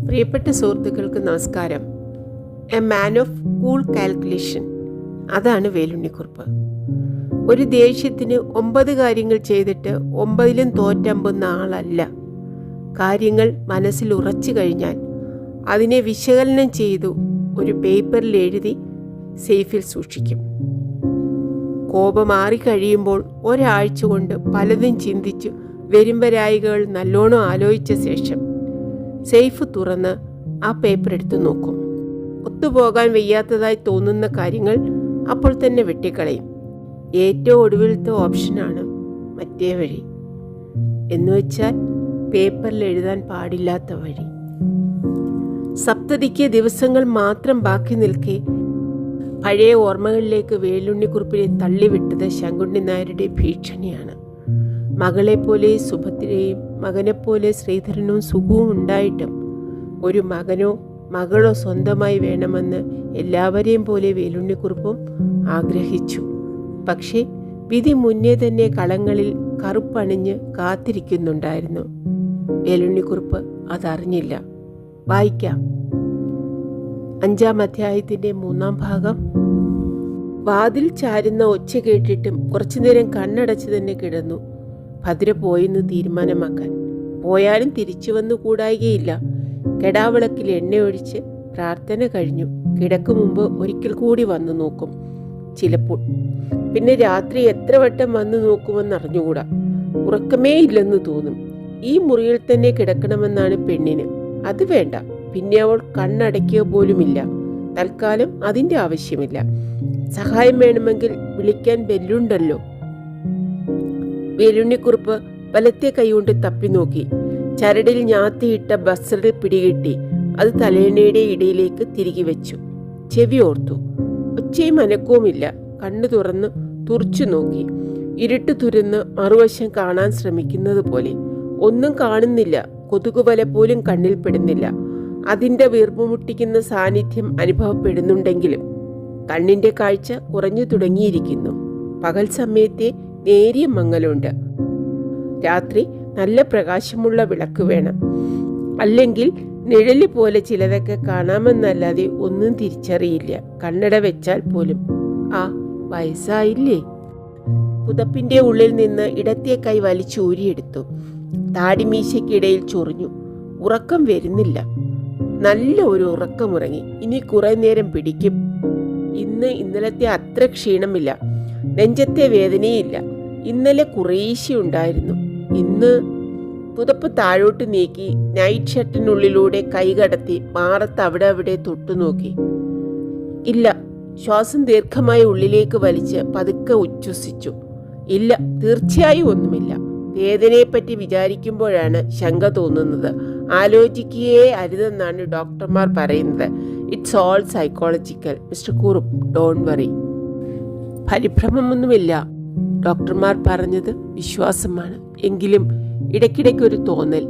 പ്രിയപ്പെട്ട സുഹൃത്തുക്കൾക്ക് നമസ്കാരം. A man of cool calculation, അതാണ് വേലുണ്ണിക്കുറുപ്പ്. ഒരു ദേഷ്യത്തിന് 9 കാര്യങ്ങൾ ചെയ്തിട്ട് 9ലും തോറ്റമ്പുന്ന ആളല്ല. കാര്യങ്ങൾ മനസ്സിൽ ഉറച്ചു കഴിഞ്ഞാൽ അതിനെ വിശകലനം ചെയ്തു ഒരു പേപ്പറിൽ എഴുതി സേഫിൽ സൂക്ഷിക്കും. കോപം മാറിക്കഴിയുമ്പോൾ ഒരാഴ്ച കൊണ്ട് പലതും ചിന്തിച്ചു വരുംവരായികൾ നല്ലോണം ആലോചിച്ച ശേഷം സേഫ് തുറന്ന് ആ പേപ്പർ എടുത്ത് നോക്കും. ഒത്തുപോകാൻ വയ്യാത്തതായി തോന്നുന്ന കാര്യങ്ങൾ അപ്പോൾ തന്നെ വെട്ടിക്കളയും. ഏറ്റവും ഒടുവിലത്തെ ഓപ്ഷനാണ് മറ്റേ വഴി, എന്നുവെച്ചാൽ പേപ്പറിൽ എഴുതാൻ പാടില്ലാത്ത വഴി. സപ്തതിക്ക് ദിവസങ്ങൾ മാത്രം ബാക്കി നിൽക്കെ പഴയ ഓർമ്മകളിലേക്ക് വേലുണ്ണിക്കുറുപ്പിനെ തള്ളിവിട്ടത് ശങ്കുണ്ണി നായരുടെ ഭീഷണിയാണ്. മകളെപ്പോലെ സുഭദ്രയും മകനെപ്പോലെ ശ്രീധരനും സുഖവും ഉണ്ടായിട്ടും ഒരു മകനോ മകളോ സ്വന്തമായി വേണമെന്ന് എല്ലാവരെയും പോലെ വേലുണ്ണിക്കുറുപ്പും ആഗ്രഹിച്ചു. പക്ഷേ വിധി മുന്നേ തന്നെ കളങ്ങളിൽ കറുപ്പണിഞ്ഞ് കാത്തിരിക്കുന്നുണ്ടായിരുന്നു. വേലുണ്ണിക്കുറുപ്പ് അതറിഞ്ഞില്ല. വായിക്കാം. 5-ാം അധ്യായത്തിൻ്റെ 3-ാം ഭാഗം. വാതിൽ ചാരുന്ന ഒച്ച കേട്ടിട്ടും കുറച്ചുനേരം കണ്ണടച്ച് തന്നെ കിടന്നു. ഭദ്ര പോയെന്ന് തീരുമാനമാക്കാൻ. പോയാലും തിരിച്ചു വന്നു കൂടായികയില്ല. കെടാവിളക്കിൽ എണ്ണയൊഴിച്ച് പ്രാർത്ഥന കഴിഞ്ഞു. കിടക്കു മുമ്പ് ഒരിക്കൽ കൂടി വന്നു നോക്കും ചിലപ്പോൾ. പിന്നെ രാത്രി എത്ര വട്ടം വന്നു നോക്കുമെന്നറിഞ്ഞുകൂടാ. ഉറക്കമേ ഇല്ലെന്ന് തോന്നും. ഈ മുറിയിൽ തന്നെ കിടക്കണമെന്നാണ് പെണ്ണിന്. അത് വേണ്ട. പിന്നെ അവൾ കണ്ണടയ്ക്കുക പോലുമില്ല. തൽക്കാലം അതിൻ്റെ ആവശ്യമില്ല. സഹായം വേണമെങ്കിൽ വിളിക്കാൻ ബെല്ലുണ്ടല്ലോ. വേലുണ്ണിക്കുറുപ്പ് വലത്തെ കൈകൊണ്ട് തപ്പി നോക്കി. ചരടിൽ ഞാത്തിയിട്ട ബസറിൽ പിടികിട്ടി. അത് തലേണയുടെ ഇടയിലേക്ക് തിരികെ വെച്ചു. ചെവി ഓർത്തു. ഒച്ചയും അനക്കവുമില്ല. കണ്ണു തുറന്ന് തുറച്ചു നോക്കി. ഇരുട്ട് തുരന്ന് മറുവശം കാണാൻ ശ്രമിക്കുന്നത് പോലെ. ഒന്നും കാണുന്നില്ല. കൊതുകുവല പോലും കണ്ണിൽ പെടുന്നില്ല. അതിൻ്റെ വീർപ്പുമുട്ടിക്കുന്ന സാന്നിധ്യം അനുഭവപ്പെടുന്നുണ്ടെങ്കിലും കണ്ണിൻ്റെ കാഴ്ച കുറഞ്ഞു തുടങ്ങിയിരിക്കുന്നു. പകൽ സമയത്തെ നേരിയ മങ്ങലുണ്ട്. രാത്രി നല്ല പ്രകാശമുള്ള വിളക്ക് വേണം. അല്ലെങ്കിൽ നിഴല് പോലെ ചിലതൊക്കെ കാണാമെന്നല്ലാതെ ഒന്നും തിരിച്ചറിയില്ല. കണ്ണട വെച്ചാൽ പോലും. ആ വയസ്സായില്ലേ? പുതപ്പിന്റെ ഉള്ളിൽ നിന്ന് ഇടത്തെ കൈ വലിച്ചൂരിയെടുത്തു. താടിമീശയ്ക്കിടയിൽ ചൊറിഞ്ഞു. ഉറക്കം വരുന്നില്ല. നല്ല ഒരു ഉറക്കമുറങ്ങി. ഇനി കുറെ നേരം പിടിക്കും. ഇന്നലത്തെ അത്ര ക്ഷീണമില്ല. നെഞ്ചത്തെ വേദനയില്ല. ഇന്നലെ കുറേശ്ശെ ഉണ്ടായിരുന്നു. ഇന്ന് പുതപ്പ് താഴോട്ട് നീക്കി നൈറ്റ് ഷർട്ടിനുള്ളിലൂടെ കൈ കടത്തി മാറത്ത് അവിടെ തൊട്ടുനോക്കി. ഇല്ല. ശ്വാസം ദീർഘമായി ഉള്ളിലേക്ക് വലിച്ച് പതുക്കെ ഉച്ഛ്വസിച്ചു. ഇല്ല, തീർച്ചയായും ഒന്നുമില്ല. വേദനയെപ്പറ്റി വിചാരിക്കുമ്പോഴാണ് ശങ്ക തോന്നുന്നത്. ആലോചിക്കുകയേ അരുതെന്നാണ് ഡോക്ടർമാർ പറയുന്നത്. It's all psychological mister Kurup, don't worry. പരിഭ്രമമൊന്നുമില്ല. ഡോക്ടർമാർ പറഞ്ഞത് വിശ്വാസമാണ്. എങ്കിലും ഇടയ്ക്കിടയ്ക്കൊരു തോന്നൽ.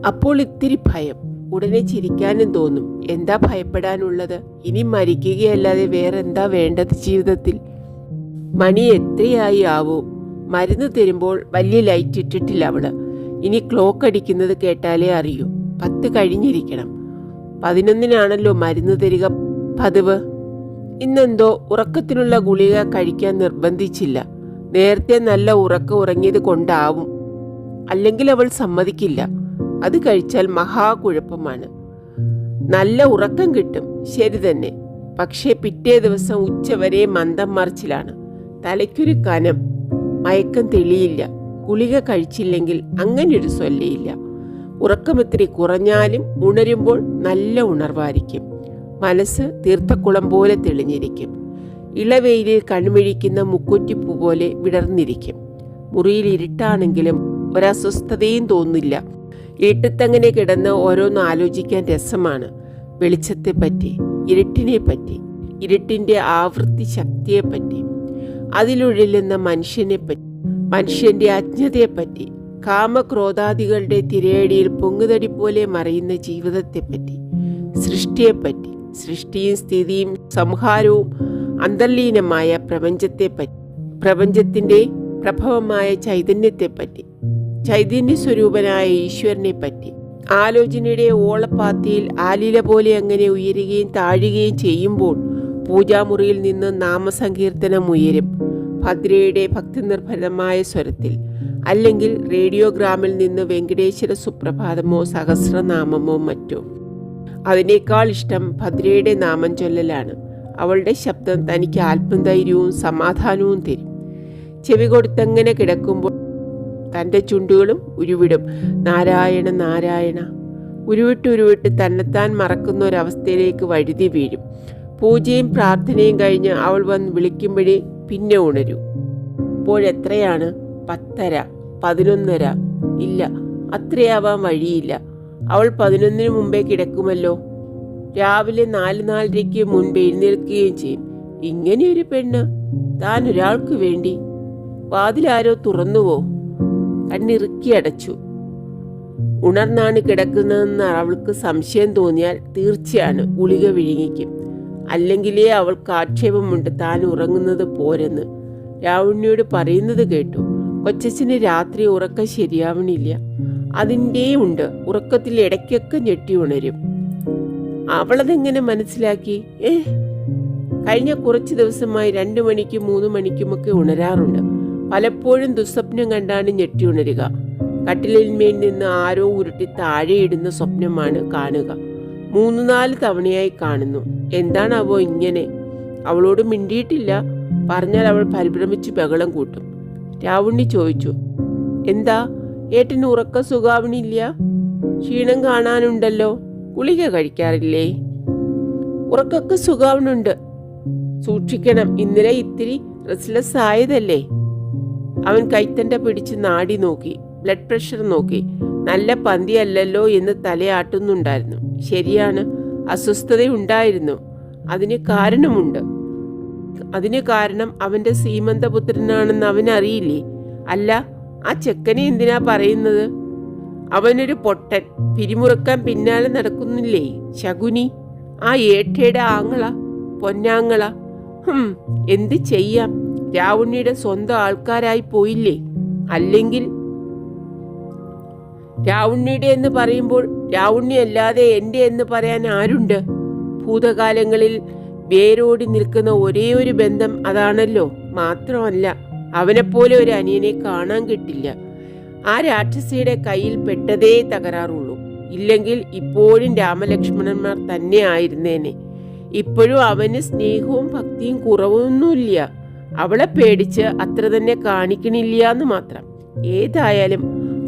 അപ്പോൾ ഇത്തിരി ഭയം. ഉടനെ ചിരിക്കാനും തോന്നും. എന്താ ഭയപ്പെടാനുള്ളത്? ഇനി മരിക്കുകയല്ലാതെ വേറെന്താ വേണ്ടത് ജീവിതത്തിൽ? മണി എത്രയായി ആവും? മരുന്ന് തരുമ്പോൾ വലിയ ലൈറ്റ് ഇട്ടിട്ടില്ല അവള്. ഇനി ക്ലോക്ക് അടിക്കുന്നത് കേട്ടാലേ അറിയൂ. 10 കഴിഞ്ഞിരിക്കണം. 11-നാണല്ലോ മരുന്ന് തരിക പതിവ്. ഇന്നെന്തോ ഉറക്കത്തിനുള്ള ഗുളിക കഴിക്കാൻ നിർബന്ധിച്ചില്ല. നേരത്തെ നല്ല ഉറക്കം ഉറങ്ങിയത് കൊണ്ടാവും. അല്ലെങ്കിൽ അവൾ സമ്മതിക്കില്ല. അത് കഴിച്ചാൽ മഹാകുഴപ്പമാണ്. നല്ല ഉറക്കം കിട്ടും, ശരി തന്നെ. പക്ഷേ പിറ്റേ ദിവസം ഉച്ചവരെ മന്ദം മറിച്ചിലാണ്. തലയ്ക്കൊരു കനം. മയക്കം തെളിയില്ല. ഗുളിക കഴിച്ചില്ലെങ്കിൽ അങ്ങനെയൊരു സ്വല്ലയില്ല. ഉറക്കമിത്തിരി കുറഞ്ഞാലും ഉണരുമ്പോൾ നല്ല ഉണർവായിരിക്കും. മനസ്സ് തീർത്ഥക്കുളം പോലെ തെളിഞ്ഞിരിക്കും. ഇളവെയിലിൽ കണ്ണുമിഴിക്കുന്ന മുക്കുറ്റിപ്പൂ പോലെ വിടർന്നിരിക്കും. മുറിയിൽ ഇരുട്ടാണെങ്കിലും ഒരസ്വസ്ഥതയും തോന്നില്ല. ഇരുട്ടത്തങ്ങനെ കിടന്ന് ഓരോന്ന് ആലോചിക്കാൻ രസമാണ്. വെളിച്ചത്തെപ്പറ്റി, ഇരുട്ടിനെ പറ്റി, ഇരുട്ടിൻ്റെ ആവൃത്തി ശക്തിയെപ്പറ്റി, അതിലുഴലുന്ന മനുഷ്യനെപ്പറ്റി, മനുഷ്യൻ്റെ അജ്ഞതയെപ്പറ്റി, കാമക്രോധാദികളുടെ തിരയടിയിൽ പൊങ്ങുതടി പോലെ മറയുന്ന ജീവിതത്തെപ്പറ്റി, സൃഷ്ടിയെപ്പറ്റി, സൃഷ്ടിയും സ്ഥിതിയും സംഹാരവും അന്തർലീനമായ പ്രപഞ്ചത്തെപ്പറ്റി, പ്രപഞ്ചത്തിൻ്റെ പ്രഭവമായ ചൈതന്യത്തെപ്പറ്റി, ചൈതന്യ സ്വരൂപനായ ഈശ്വരനെ പറ്റി, ആലോചനയുടെ ഓളപ്പാത്തിയിൽ ആലില പോലെ അങ്ങനെ ഉയരുകയും താഴുകയും ചെയ്യുമ്പോൾ പൂജാമുറിയിൽ നിന്ന് നാമസങ്കീർത്തനം ഉയരും, ഭദ്രയുടെ ഭക്തിനിർഭരമായ സ്വരത്തിൽ. അല്ലെങ്കിൽ റേഡിയോഗ്രാമിൽ നിന്ന് വെങ്കടേശ്വര സുപ്രഭാതമോ സഹസ്രനാമമോ മറ്റോ. അതിനേക്കാൾ ഇഷ്ടം ഭദ്രയുടെ നാമം ചൊല്ലലാണ്. അവളുടെ ശബ്ദം തനിക്ക് ആത്മധൈര്യവും സമാധാനവും തരും. ചെവി കൊടുത്തങ്ങനെ കിടക്കുമ്പോൾ തൻ്റെ ചുണ്ടുകളും ഉരുവിടും, നാരായണ നാരായണ. ഉരുവിട്ട് തന്നെത്താൻ മറക്കുന്ന ഒരവസ്ഥയിലേക്ക് വഴുതി വീഴും. പൂജയും പ്രാർത്ഥനയും കഴിഞ്ഞ് അവൾ വന്ന് വിളിക്കുമ്പോഴേ പിന്നെ ഉണരൂ. ഇപ്പോഴെത്രയാണ്? 10:30, 11:30? ഇല്ല, അത്രയാവാൻ വഴിയില്ല. അവൾ 11 മുമ്പേ കിടക്കുമല്ലോ. രാവിലെ 4-4:30 മുൻപ് എഴുന്നേൽക്കുകയും ചെയ്യും. ഇങ്ങനെയൊരു പെണ്ണ്, താൻ ഒരാൾക്ക് വേണ്ടി. വാതിലാരോ തുറന്നുവോ? കണ്ണിറുക്കി അടച്ചു. ഉണർന്നാണ് കിടക്കുന്നതെന്ന് അവൾക്ക് സംശയം തോന്നിയാൽ തീർച്ചയാണ് ഗുളിക വിഴുങ്ങിക്കും. അല്ലെങ്കിലേ അവൾക്ക് ആക്ഷേപമുണ്ട് താൻ ഉറങ്ങുന്നത് പോരെന്ന്. രാവുണ്ണിയോട് പറയുന്നത് കേട്ടു. കൊച്ചച്ഛന് രാത്രി ഉറക്കം ശരിയാവണില്ല. അതിൻ്റെയും ഉണ്ട്. ഉറക്കത്തിൽ ഇടയ്ക്കൊക്കെ ഞെട്ടി ഉണരും. അവളതെങ്ങനെ മനസ്സിലാക്കി? കഴിഞ്ഞ കുറച്ച് ദിവസമായി 2 മണിക്കും 3 മണിക്കുമൊക്കെ ഉണരാറുണ്ട്. പലപ്പോഴും ദുസ്വപ്നം കണ്ടാണ് ഞെട്ടി ഉണരുക. കട്ടിലിന്മേൽ നിന്ന് ആരോ ഉരുട്ടി താഴെയിടുന്ന സ്വപ്നമാണ് കാണുക. 3-4 തവണയായി കാണുന്നു. എന്താണാവോ ഇങ്ങനെ? അവളോട് മിണ്ടിയിട്ടില്ല. പറഞ്ഞാൽ അവൾ പരിഭ്രമിച്ച് ബഹളം കൂട്ടും. രാവുണ്ണി ചോദിച്ചു, എന്താ ഏട്ടന് ഉറക്കം സുഖാവണില്ല? ക്ഷീണം കാണാനുണ്ടല്ലോ. ഗുളിക കഴിക്കാറില്ലേ? ഉറക്കൊക്കെ സുഖാവണുണ്ട്. സൂക്ഷിക്കണം, ഇന്നലെ ഇത്തിരി റെസ്റ്റ്ലെസ് ആയതല്ലേ. അവൻ കൈത്തണ്ട പിടിച്ച് നാടി നോക്കി, ബ്ലഡ് പ്രഷർ നോക്കി. നല്ല പന്തിയല്ലല്ലോ എന്ന് തലയാട്ടുന്നുണ്ടായിരുന്നു. ശരിയാണ്, അസ്വസ്ഥതയുണ്ടായിരുന്നു. അതിന് കാരണമുണ്ട്. അതിന് കാരണം അവന്റെ സീമന്തപുത്രനാണെന്ന് അവനറിയില്ലേ? അല്ല, ആ ചെക്കനെ എന്തിനാ പറയുന്നത്? അവനൊരു പൊട്ടൻ, പിരിമുറുക്കാൻ പിന്നാലെ നടക്കുന്നില്ലേ ശകുനി. ആ ഏട്ടയുടെ ആങ്ങള, പൊന്നാങ്ങള. എന്ത് ചെയ്യാം, രാവുണ്ണിയുടെ സ്വന്തം ആൾക്കാരായി പോയില്ലേ. അല്ലെങ്കിൽ രാവുണ്ണിയുടെ എന്ന് പറയുമ്പോൾ രാവുണ്ണി അല്ലാതെ എൻ്റെ എന്ന് പറയാൻ ആരുണ്ട്? ഭൂതകാലങ്ങളിൽ വേരോടി നിൽക്കുന്ന ഒരേ ഒരു ബന്ധം അതാണല്ലോ. മാത്രമല്ല, അവനെപ്പോലെ ഒരു അനിയനെ കാണാൻ കിട്ടില്ല. ആ രാക്ഷസിയുടെ കയ്യിൽ പെട്ടതേ തകരാറുള്ളൂ. ഇല്ലെങ്കിൽ ഇപ്പോഴും രാമലക്ഷ്മണന്മാർ തന്നെ ആയിരുന്നേനെ. ഇപ്പോഴും അവന് സ്നേഹവും ഭക്തിയും കുറവൊന്നുമില്ല. അവളെ പേടിച്ച് അത്ര തന്നെ കാണിക്കണില്ല എന്ന് മാത്രം. ഏതായാലും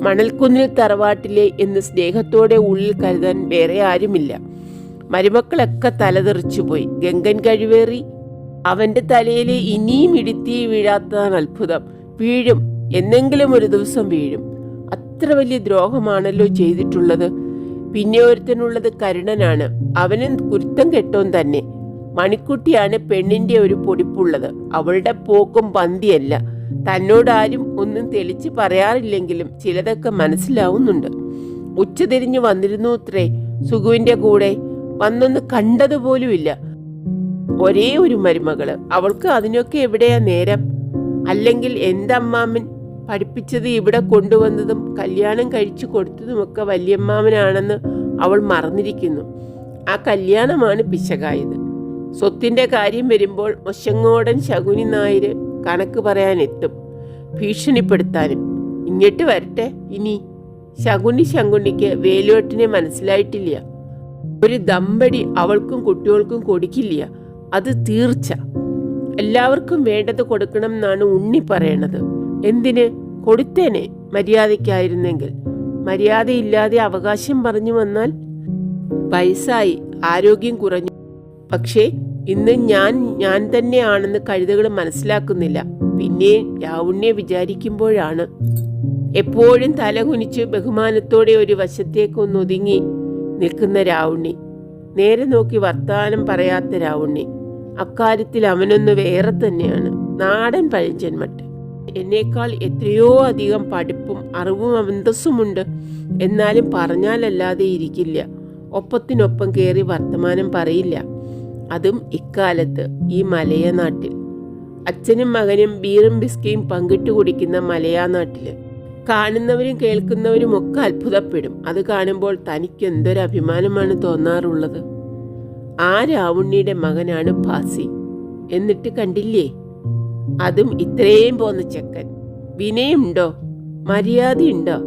മണൽക്കുന്നിൽ തറവാട്ടിലെ എന്ന് സ്നേഹത്തോടെ ഉള്ളിൽ കരുതാൻ വേറെ ആരുമില്ല. മരുമക്കളൊക്കെ തലതെറിച്ചുപോയി. ഗംഗൻ കഴിവേറി. അവന്റെ തലയിൽ ഇനിയും ഇടുത്തി വീഴാത്തതാണ് അത്ഭുതം. വീഴും, എന്നെങ്കിലും ഒരു ദിവസം വീഴും. അത്ര വലിയ ദ്രോഹമാണല്ലോ ചെയ്തിട്ടുള്ളത്. പിന്നെ ഒരുത്തനുള്ളത് കരുണനാണ്. അവനും കുരുത്തം കെട്ടോൻ തന്നെ. മണിക്കുട്ടിയാണ് പെണ്ണിന്റെ ഒരു പൊടിപ്പുള്ളത്. അവളുടെ പോക്കും പന്തിയല്ല. തന്നോടാരും ഒന്നും തെളിച്ച് പറയാറില്ലെങ്കിലും ചിലതൊക്കെ മനസ്സിലാവുന്നുണ്ട്. ഉച്ചതിരിഞ്ഞു വന്നിരുന്നു അത്രേ സുഖുവിന്റെ കൂടെ. വന്നൊന്ന് കണ്ടതുപോലുമില്ല. ഒരേ ഒരു മരുമകള്. അവൾക്ക് അതിനൊക്കെ എവിടെയാ നേരം? അല്ലെങ്കിൽ എന്തമ്മാമൻ പഠിപ്പിച്ചത് ഇവിടെ കൊണ്ടുവന്നതും കല്യാണം കഴിച്ചു കൊടുത്തതുമൊക്കെ വല്യമ്മാമനാണെന്ന് അവൾ മറന്നിരിക്കുന്നു. ആ കല്യാണമാണ് പിശകായത്. സ്വത്തിന്റെ കാര്യം വരുമ്പോൾ മൊശങ്ങോടൻ ശകുനി നായര് കണക്ക് പറയാൻ എത്തും, ഭീഷണിപ്പെടുത്താനും. ഇങ്ങോട്ട് വരട്ടെ ഇനി. ശകുനിക്ക് വേലുവേട്ടനെ മനസ്സിലായിട്ടില്ല. ഒരു ദമ്പടി അവൾക്കും കുട്ടികൾക്കും കൊടുക്കില്ല, അത് തീർച്ച. എല്ലാവർക്കും വേണ്ടത് കൊടുക്കണം എന്നാണ് ഉണ്ണി പറയണത്. എന്തിന്? കൊടുത്തേനെ, മര്യാദയ്ക്കായിരുന്നെങ്കിൽ. മര്യാദയില്ലാതെ അവകാശം പറഞ്ഞു വന്നാൽ? വയസ്സായി, ആരോഗ്യം കുറഞ്ഞു. പക്ഷേ ഇന്ന് ഞാൻ തന്നെയാണെന്ന് കഴുതകൾ മനസ്സിലാക്കുന്നില്ല. പിന്നെ രാവുണ്ണിയെ വിചാരിക്കുമ്പോഴാണ്. എപ്പോഴും തലകുനിച്ച് ബഹുമാനത്തോടെ ഒരു വശത്തേക്കൊന്ന് ഒതുങ്ങി നിൽക്കുന്ന രാവുണ്ണി. നേരെ നോക്കി വർത്താനം പറയാത്ത രാവുണ്ണി. അക്കാര്യത്തിൽ അവനൊന്ന് വേറെ തന്നെയാണ്. നാടൻ പഴഞ്ചൻ മട്ട്. എന്നേക്കാൾ എത്രയോ അധികം പഠിപ്പും അറിവും അന്തസ്സുമുണ്ട്. എന്നാലും പറഞ്ഞാലല്ലാതെ ഇരിക്കില്ല. ഒപ്പത്തിനൊപ്പം കയറി വർത്തമാനം പറയില്ല. അതും ഇക്കാലത്ത് ഈ മലയ നാട്ടിൽ. അച്ഛനും മകനും ബീറും ബിസ്കിയും പങ്കിട്ടു കുടിക്കുന്ന മലയാ നാട്ടില്. കാണുന്നവരും കേൾക്കുന്നവരും ഒക്കെ അത്ഭുതപ്പെടും. അത് കാണുമ്പോൾ തനിക്ക് എന്തൊരു അഭിമാനമാണ് തോന്നാറുള്ളത്. ആ രാവുണ്ണിയുടെ മകനാണ് ഭാസി. എന്നിട്ട് കണ്ടില്ലേ, അതും ഇത്രയും പോന്ന ചെക്കൻ. വിനയുണ്ടോ, മര്യാദയുണ്ടോ,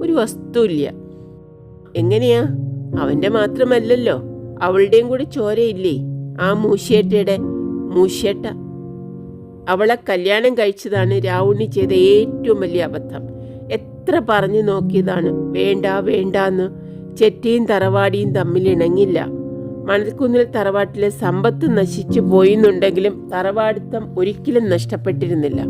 ഒരു വസ്തുവില്ല. എങ്ങനെയാ, അവന്റെ മാത്രമല്ലല്ലോ, അവളുടെയും കൂടെ ചോരയില്ലേ ആ മൂശേട്ട. അവളെ കല്യാണം കഴിച്ചതാണ് രാവുണ്ണി ചെയ്ത ഏറ്റവും വലിയ അബദ്ധം. എത്ര പറഞ്ഞു നോക്കിയതാണ്, വേണ്ടാന്ന്. ചെറ്റിയും തറവാടിയും തമ്മിൽ ഇണങ്ങില്ല. മണൽക്കുന്നിൽ തറവാട്ടിലെ സമ്പത്ത് നശിച്ചു പോയിന്നുണ്ടെങ്കിലും തറവാടിത്തം ഒരിക്കലും നഷ്ടപ്പെട്ടിരുന്നില്ല.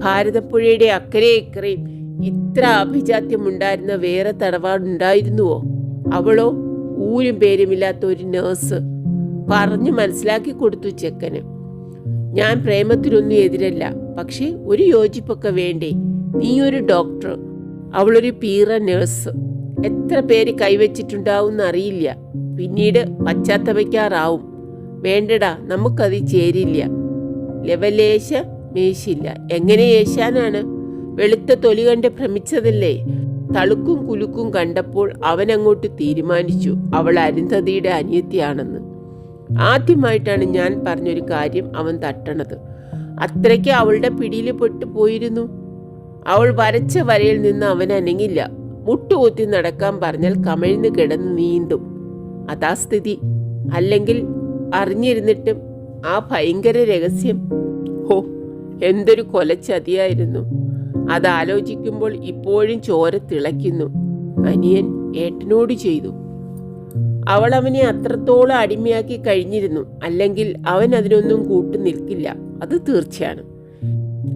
ഭാരതപ്പുഴയുടെ അക്കരെ ഇക്കരയും ഇത്ര അഭിജാത്യമുണ്ടായിരുന്ന വേറെ തറവാടുണ്ടായിരുന്നുവോ? അവളോ ഊരും പേരുമില്ലാത്ത ഒരു നേഴ്സ്. പറഞ്ഞു മനസ്സിലാക്കി കൊടുത്തു ചെക്കന്. ഞാൻ പ്രേമത്തിനൊന്നും എതിരല്ല, പക്ഷെ ഒരു യോജിപ്പൊക്കെ വേണ്ടേ? നീ ഒരു ഡോക്ടർ, അവളൊരു പീറ നേഴ്സ്. എത്ര പേര് കൈവച്ചിട്ടുണ്ടാവും അറിയില്ല, പിന്നീട് പശ്ചാത്തപിക്കാറാവും. വേണ്ടടാ, നമുക്കത് ചേരില്ല. ലെവലേശ മേശില്ല. എങ്ങനെ ഏശാനാണ്? വെളുത്ത തൊലി കണ്ട് ഭ്രമിച്ചതല്ലേ? തളുക്കും കുലുക്കും കണ്ടപ്പോൾ അവൻ അങ്ങോട്ട് തീരുമാനിച്ചു അവൾ അരുന്ധതിയുടെ അനിയത്തിയാണെന്ന്. ആദ്യമായിട്ടാണ് ഞാൻ പറഞ്ഞൊരു കാര്യം അവൻ തട്ടണത്. അത്രയ്ക്ക് അവളുടെ പിടിയിൽ പെട്ടു പോയിരുന്നു. അവൾ വരച്ച വരയിൽ നിന്ന് അവൻ അനങ്ങില്ല. മുട്ടുകൊത്തി നടക്കാൻ പറഞ്ഞാൽ കമിഴ്ന്ന് കിടന്ന് നീന്തും. അതാ സ്ഥിതി. അല്ലെങ്കിൽ അറിഞ്ഞിരുന്നിട്ടും ആ ഭയങ്കര രഹസ്യം, ഹോ, എന്തൊരു കൊലച്ചതിയായിരുന്നു. അതാലോചിക്കുമ്പോൾ ഇപ്പോഴും ചോര തിളയ്ക്കുന്നു. അനിയൻ ഏട്ടനോട് ചെയ്തു. അവൾ അവനെ അത്രത്തോളം അടിമയാക്കി കഴിഞ്ഞിരുന്നു. അല്ലെങ്കിൽ അവൻ അതിനൊന്നും കൂട്ടു നിൽക്കില്ല, അത് തീർച്ചയാണ്.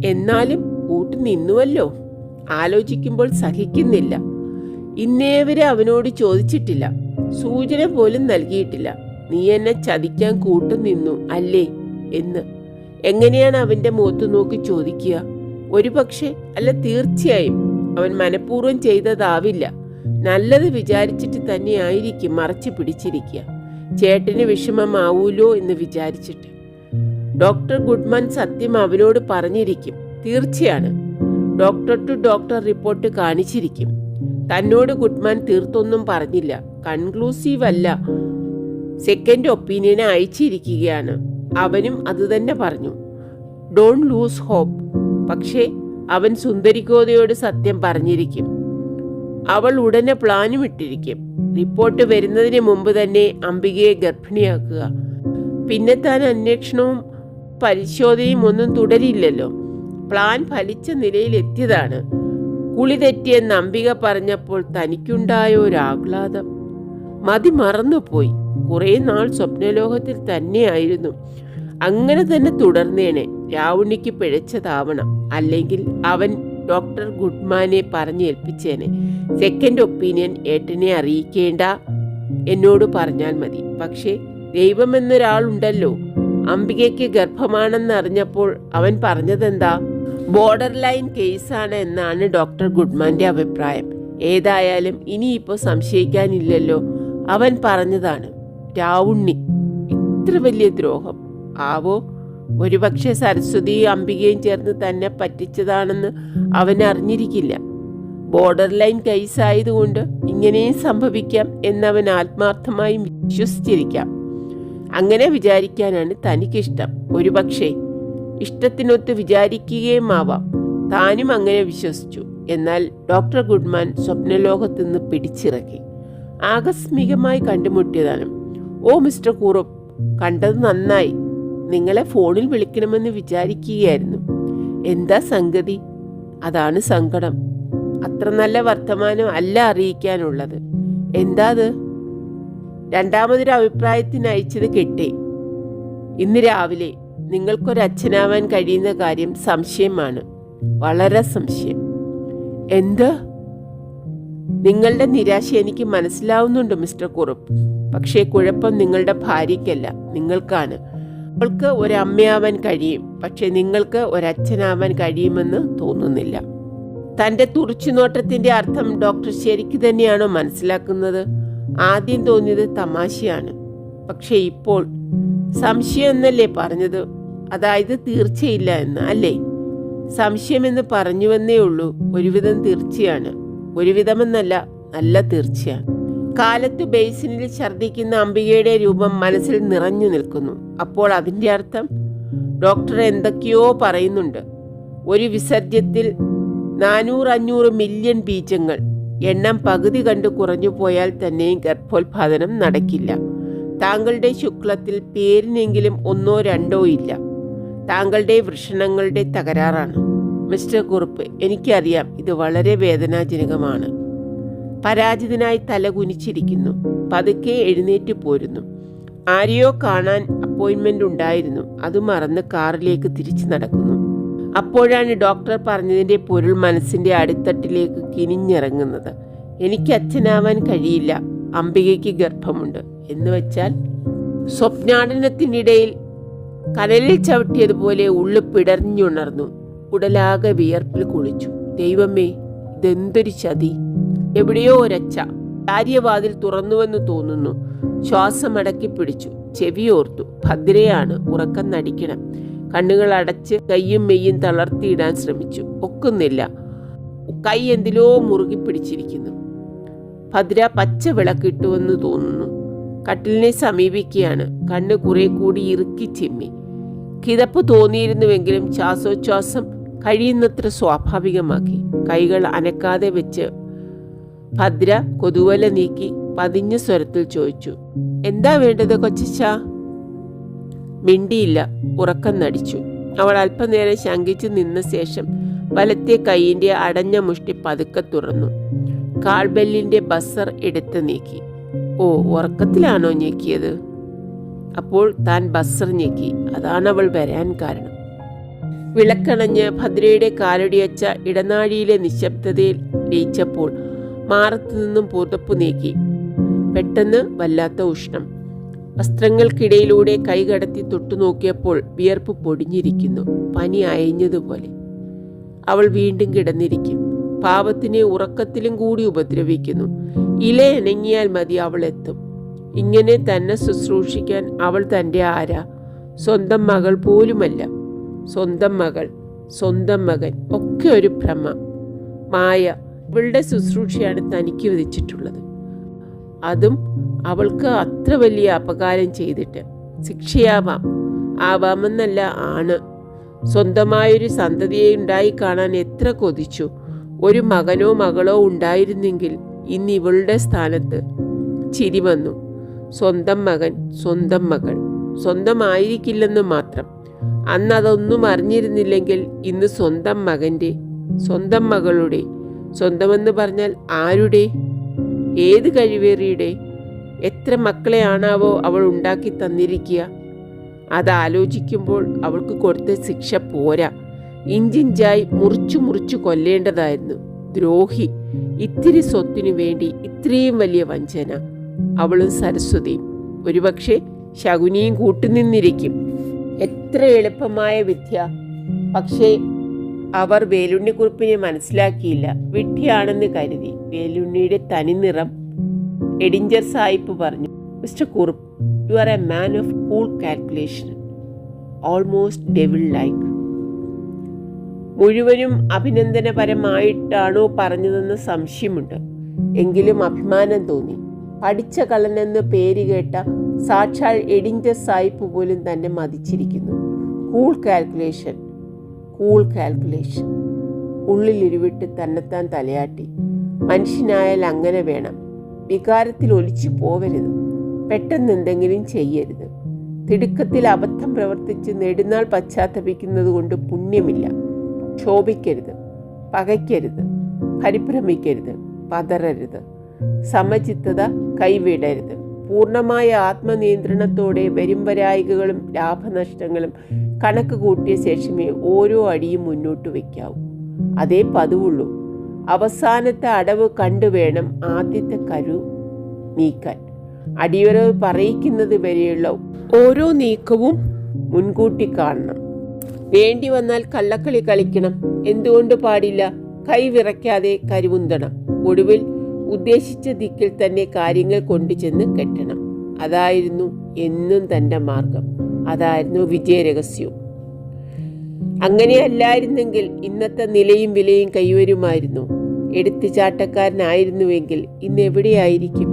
എന്നാലും കൂട്ടു നിന്നുവല്ലോ. ആലോചിക്കുമ്പോൾ സഹിക്കുന്നില്ല. ഇന്നേവരെ അവനോട് ചോദിച്ചിട്ടില്ല, സൂചന പോലും നൽകിയിട്ടില്ല. നീ എന്നെ ചതിക്കാൻ കൂട്ടു നിന്നു അല്ലേ എന്ന്. എങ്ങനെയാണ് അവന്റെ മുഖത്ത് നോക്കി ചോദിക്കുക? ഒരുപക്ഷെ, അല്ല തീർച്ചയായും അവൻ മനഃപൂർവ്വം ചെയ്തതാവില്ല. നല്ലത് വിചാരിച്ചിട്ട് തന്നെയായിരിക്കും മറച്ചു പിടിച്ചിരിക്കുക. ചേട്ടന് വിഷമമാവൂലോ എന്ന് വിചാരിച്ചിട്ട്. ഡോക്ടർ ഗുഡ്മാൻ സത്യം അവനോട് പറഞ്ഞിരിക്കും. തീർച്ചയാണ്. ഡോക്ടർ ടു ഡോക്ടർ റിപ്പോർട്ട് കാണിച്ചിരിക്കും. തന്നോട് ഗുഡ്മാൻ തീർത്തൊന്നും പറഞ്ഞില്ല. കൺക്ലൂസീവ് അല്ല, സെക്കൻഡ് ഒപ്പീനിയനെ അയച്ചിരിക്കുകയാണ്. അവനും അതുതന്നെ പറഞ്ഞു. Don't lose hope. പക്ഷേ അവൻ സുന്ദരിക്കോതയോട് സത്യം പറഞ്ഞിരിക്കും. അവൾ ഉടനെ പ്ലാനും ഇട്ടിരിക്കും. റിപ്പോർട്ട് വരുന്നതിന് മുമ്പ് തന്നെ അംബികയെ ഗർഭിണിയാക്കുക. പിന്നെ താൻ അന്വേഷണവും പരിശോധനയും ഒന്നും തുടരില്ലല്ലോ. പ്ലാൻ ഫലിച്ച നിലയിലെത്തിയതാണ്. കുളി തെറ്റിയെന്ന് അംബിക പറഞ്ഞപ്പോൾ തനിക്കുണ്ടായ ഒരാഹ്ലാദം. മതി മറന്നുപോയി. കുറെ നാൾ സ്വപ്നലോകത്തിൽ തന്നെയായിരുന്നു. അങ്ങനെ തന്നെ തുടർന്നേനെ. രാവുണ്ണിക്ക് പിഴച്ചതാവണം. അല്ലെങ്കിൽ അവൻ ഡോക്ടർ ഗുഡ്മാനെ പറഞ്ഞേൽപ്പിച്ചേനെ. സെക്കൻഡ് ഒപ്പീനിയൻ ഏട്ടനെ അറിയിക്കേണ്ട, എന്നോട് പറഞ്ഞാൽ മതി. പക്ഷേ ദൈവമെന്നൊരാളുണ്ടല്ലോ. അംബികയ്ക്ക് ഗർഭമാണെന്ന് അറിഞ്ഞപ്പോൾ അവൻ പറഞ്ഞതെന്താ? ബോർഡർ ലൈൻ കേസാണ് എന്നാണ് ഡോക്ടർ ഗുഡ്മാന്റെ അഭിപ്രായം. ഏതായാലും ഇനിയിപ്പോൾ സംശയിക്കാനില്ലല്ലോ. അവൻ പറഞ്ഞതാണ്. രാവുണ്ണി ഇത്ര വലിയ ദ്രോഹം ആവോ? ഒരുപക്ഷെ സരസ്വതിയും അംബികയും ചേർന്ന് തന്നെ പറ്റിച്ചതാണെന്ന് അവൻ അറിഞ്ഞിരിക്കില്ല. ബോർഡർ ലൈൻ കേസായതുകൊണ്ട് ഇങ്ങനെയും സംഭവിക്കാം എന്നവൻ ആത്മാർത്ഥമായി വിശ്വസിച്ചിരിക്കാം. അങ്ങനെ വിചാരിക്കാനാണ് തനിക്കിഷ്ടം. ഒരുപക്ഷെ ഇഷ്ടത്തിനൊത്ത് വിചാരിക്കുകയും ആവാം. താനും അങ്ങനെ വിശ്വസിച്ചു. എന്നാൽ ഡോക്ടർ ഗുഡ്മാൻ സ്വപ്നലോകത്തു നിന്ന് പിടിച്ചിറക്കി. ആകസ്മികമായി കണ്ടുമുട്ടിയതാണ്. ഓ മിസ്റ്റർ കുറുപ്പ്, കണ്ടത് നന്നായി. നിങ്ങളെ ഫോണിൽ വിളിക്കണമെന്ന് വിചാരിക്കുകയായിരുന്നു. എന്താ സംഗതി? അതാണ് സങ്കടം. അത്ര നല്ല വർത്തമാനം അല്ല അറിയിക്കാനുള്ളത്. എന്താ അത്? രണ്ടാമതൊരു അഭിപ്രായത്തിന് അയച്ചത് കിട്ടി. ഇന്ന് രാവിലെ നിങ്ങൾക്കൊരച്ഛനാവാൻ കഴിയുന്ന കാര്യം സംശയമാണ്. വളരെ സംശയം. എന്ത്? നിങ്ങളുടെ നിരാശ എനിക്ക് മനസ്സിലാവുന്നുണ്ട് മിസ്റ്റർ കുറുപ്പ്. പക്ഷേ കുഴപ്പം നിങ്ങളുടെ ഭാര്യയ്ക്കല്ല, നിങ്ങൾക്കാണ്. അവൾക്ക് ഒരമ്മയാവാൻ കഴിയും, പക്ഷെ നിങ്ങൾക്ക് ഒരച്ഛനാവാൻ കഴിയുമെന്ന് തോന്നുന്നില്ല. തൻ്റെ തുറിച്ചുനോട്ടത്തിൻ്റെ അർത്ഥം ഡോക്ടർ ശരിക്ക് തന്നെയാണോ മനസ്സിലാക്കുന്നത്? ആദ്യം തോന്നിയത് തമാശയാണ്. പക്ഷെ ഇപ്പോൾ സംശയം എന്നല്ലേ പറഞ്ഞത്? അതായത് തീർച്ചയില്ല എന്ന്, അല്ലേ? സംശയമെന്ന് പറഞ്ഞുവെന്നേ ഉള്ളൂ. ഒരുവിധം തീർച്ചയാണ്. ഒരുവിധമെന്നല്ല, നല്ല തീർച്ചയാണ്. കാലത്ത് ബേസിനിൽ ഛർദ്ദിക്കുന്ന അംബികയുടെ രൂപം മനസ്സിൽ നിറഞ്ഞു നിൽക്കുന്നു. അപ്പോൾ അതിൻ്റെ അർത്ഥം ഡോക്ടർ എന്തൊക്കെയോ പറയുന്നുണ്ട്. ഒരു വിസർജ്യത്തിൽ 400-500 മില്യൺ ബീജങ്ങൾ. എണ്ണം പകുതി കണ്ട് കുറഞ്ഞു പോയാൽ തന്നെയും ഗർഭോത്പാദനം നടക്കില്ല. താങ്കളുടെ ശുക്ലത്തിൽ പേരിനെങ്കിലും 1-2 ഇല്ല. താങ്കളുടെ വൃഷണങ്ങളുടെ തകരാറാണ്. മിസ്റ്റർ കുറുപ്പ്, എനിക്കറിയാം, ഇത് വളരെ വേദനാജനകമാണ്. പരാജിതനായി തല കുനിച്ചിരിക്കുന്നു. പതുക്കെ എഴുന്നേറ്റ് പോരുന്നു. ആരെയോ കാണാൻ അപ്പോയിൻമെൻ്റ് ഉണ്ടായിരുന്നു. അത് മറന്ന് കാറിലേക്ക് തിരിച്ചു നടക്കുന്നു. അപ്പോഴാണ് ഡോക്ടർ പറഞ്ഞതിൻ്റെ പൊരുൾ മനസ്സിൻ്റെ അടിത്തട്ടിലേക്ക് കിനിഞ്ഞിറങ്ങുന്നത്. എനിക്ക് അച്ഛനാവാൻ കഴിയില്ല. അംബികയ്ക്ക് ഗർഭമുണ്ട് എന്ന് വെച്ചാൽ സ്വപ്നാടനത്തിനിടയിൽ കനലിൽ ചവിട്ടിയതുപോലെ ഉള്ളു പിടർഞ്ഞുണർന്നു. ഉടലാകെ വിയർപ്പിൽ കുളിച്ചു. ദൈവമേ, ഇതെന്തൊരു ചതി! എവിടെയോ ഒരച്ച. കാര്യവാതിൽ തുറന്നുവെന്ന് തോന്നുന്നു. ശ്വാസമടക്കി പിടിച്ചു. ചെവിയോർത്തു. ഭദ്രയാണ്. ഉറക്കം നടിക്കണം. കണ്ണുകൾ അടച്ച് കയ്യും മെയ്യും തളർത്തിയിടാൻ ശ്രമിച്ചു. ഒക്കുന്നില്ല. കൈ എന്തിലോ മുറുകി പിടിച്ചിരിക്കുന്നു. ഭദ്ര പച്ച വിളക്കിട്ടുവെന്ന് തോന്നുന്നു. കട്ടിലിനെ സമീപിക്കുകയാണ്. കണ്ണ് കുറെ കൂടി ഇറുക്കി ചിമ്മി. കിതപ്പ് തോന്നിയിരുന്നുവെങ്കിലും ശ്വാസോച്ഛ്വാസം കഴിയുന്നത്ര സ്വാഭാവികമാക്കി. കൈകൾ അനക്കാതെ വെച്ച് ഭദ്ര കൊതുവല നീക്കി പതിഞ്ഞ സ്വരത്തിൽ ചോദിച്ചു, എന്താ വേണ്ടത് കൊച്ചച്ച? മിണ്ടിയില്ല. ഉറക്കം നടിച്ചു. അവൾ അല്പനേരം ശങ്കിച്ചു നിന്ന ശേഷം വലത്തെ കൈയിൻ്റെ അടഞ്ഞ മുഷ്ടി പതുക്കെ തുറന്നു. കാൽബെല്ലിൻ്റെ ബസർ എടുത്ത് നീക്കി. ഓ, ഉറക്കത്തിലാണോ ഞെക്കിയത്? അപ്പോൾ താൻ ബസർ ഞെക്കി. അതാണ് അവൾ വരാൻ കാരണം. വിളക്കണഞ്ഞ് ഭദ്രയുടെ കാലടിയച്ച ഇടനാഴിയിലെ നിശബ്ദതയിൽ ലയിച്ചപ്പോൾ മാറത്തു നിന്നും പുതപ്പ് നീക്കി. പെട്ടെന്ന് വല്ലാത്ത ഉഷ്ണം. വസ്ത്രങ്ങൾക്കിടയിലൂടെ കൈ കടത്തി തൊട്ടുനോക്കിയപ്പോൾ വിയർപ്പ് പൊടിഞ്ഞിരിക്കുന്നു. പനി അയഞ്ഞതുപോലെ. അവൾ വീണ്ടും കിടന്നിരിക്കും. പാവത്തിനെ ഉറക്കത്തിലും കൂടി ഉപദ്രവിക്കുന്നു. ഇല അനങ്ങിയാൽ മതി, അവൾ എത്തും. ഇങ്ങനെ തന്നെ ശുശ്രൂഷിക്കാൻ അവൾ തൻ്റെ ആരാ? സ്വന്തം മകൾ പോലുമല്ല. സ്വന്തം മകൾ, സ്വന്തം മകൻ ഒക്കെ ഒരു ഭ്രമ, മായ. അവളുടെ ശുശ്രൂഷയാണ് തനിക്ക് വിധിച്ചിട്ടുള്ളത്. അതും അവൾക്ക് അത്ര വലിയ അപകാരം ചെയ്തിട്ട്. ശിക്ഷയാവാം. ആവാമെന്നല്ല, ആണ്. സ്വന്തമായൊരു സന്തതിയെ ഉണ്ടായി കാണാൻ എത്ര കൊതിച്ചു. ഒരു മകനോ മകളോ ഉണ്ടായിരുന്നെങ്കിൽ ഇന്ന് ഇവളുടെ സ്ഥാനത്ത്. ചിരി വന്നു. സ്വന്തം മകൻ, സ്വന്തം മകൾ. സ്വന്തമായിരിക്കില്ലെന്ന് മാത്രം. അന്ന് അതൊന്നും അറിഞ്ഞിരുന്നില്ലെങ്കിൽ ഇന്ന് സ്വന്തം മകൻ്റെ, സ്വന്തം മകളുടെ, സ്വന്തമെന്ന് പറഞ്ഞാൽ ആരുടെ? ഏത് കഴിവേറിയുടെ? എത്ര മക്കളെയാണാവോ അവൾ ഉണ്ടാക്കി തന്നിരിക്കുക. അതാലോചിക്കുമ്പോൾ അവൾക്ക് കൊടുത്ത ശിക്ഷ പോരാ. ഇഞ്ചിഞ്ചായി മുറിച്ചു കൊല്ലേണ്ടതായിരുന്നു. ദ്രോഹി. ഇത്തിരി സ്വത്തിനു വേണ്ടി ഇത്രയും വലിയ വഞ്ചന. അവളും സരസ്വതിയും, ഒരുപക്ഷെ ശകുനിയും കൂട്ടുനിന്നിരിക്കും. എത്ര എളുപ്പമായ വിദ്യ! പക്ഷേ അവർ വേലുണ്ണിക്കുറുപ്പിനെ മനസ്സിലാക്കിയില്ല. വിഡ്ഢിയാണെന്ന് കരുതി. വേലുണ്ണിയുടെ തനിനിറം എഡിഞ്ചർ സാഹിബ് പറഞ്ഞു, mister Kurup, you are a man of cool calculation, almost devil like. മുഴുവനും അഭിനന്ദനപരമായിട്ടാണോ പറഞ്ഞതെന്ന് സംശയമുണ്ട്. എങ്കിലും അഭിമാനം തോന്നി. പഠിച്ച കള്ളനെന്ന് പേര് കേട്ട സാക്ഷാൽ എഡിഞ്ചർ സാഹിബ് പോലും തന്നെ മതിച്ചിരിക്കുന്നു. Cool calculation, cool calculation. ഉള്ളിലിരുവിട്ട് തന്നെത്താൻ തലയാട്ടി. മനുഷ്യനായാൽ അങ്ങനെ വേണം. വികാരത്തിൽ ഒലിച്ചു പോവരുത്. പെട്ടെന്ന് എന്തെങ്കിലും ചെയ്യരുത്. തിടുക്കത്തിൽ അബദ്ധം പ്രവർത്തിച്ച് നെടുനാൾ പശ്ചാത്തപിക്കുന്നത് കൊണ്ട് പുണ്യമില്ല. ക്ഷോഭിക്കരുത്, പകയ്ക്കരുത്, പരിഭ്രമിക്കരുത്, പതറരുത്. സമചിത്തത കൈവിടരുത്. പൂർണ്ണമായ ആത്മനിയന്ത്രണത്തോടെ വരുംവരായികകളും ലാഭനഷ്ടങ്ങളും കണക്ക് കൂട്ടിയ ശേഷമേ ഓരോ അടിയും മുന്നോട്ട് വയ്ക്കാവൂ. അതേ പതിവുള്ളൂ. അവസാനത്തെ അടവ് കണ്ടുവേണം ആദ്യത്തെ കരു നീക്കാൻ. അടിയറവ് പറയിക്കുന്നത് വരെയുള്ള ഓരോ നീക്കവും മുൻകൂട്ടി കാണണം. വേണ്ടി വന്നാൽ കള്ളക്കളി കളിക്കണം. എന്തുകൊണ്ട് പാടില്ല? കൈ വിറയ്ക്കാതെ കരുവുന്തണം. ഒടുവിൽ ഉദ്ദേശിച്ച ദിക്കിൽ തന്നെ കാര്യങ്ങൾ കൊണ്ടുചെന്ന് കെട്ടണം. അതായിരുന്നു എന്നും തൻ്റെ മാർഗം. അതായിരുന്നു വിജയരഹസ്യവും. അങ്ങനെയല്ലായിരുന്നെങ്കിൽ ഇന്നത്തെ നിലയും വിലയും കൈവരുമായിരുന്നു. എടുത്തുചാട്ടക്കാരനായിരുന്നുവെങ്കിൽ ഇന്ന് എവിടെയായിരിക്കും?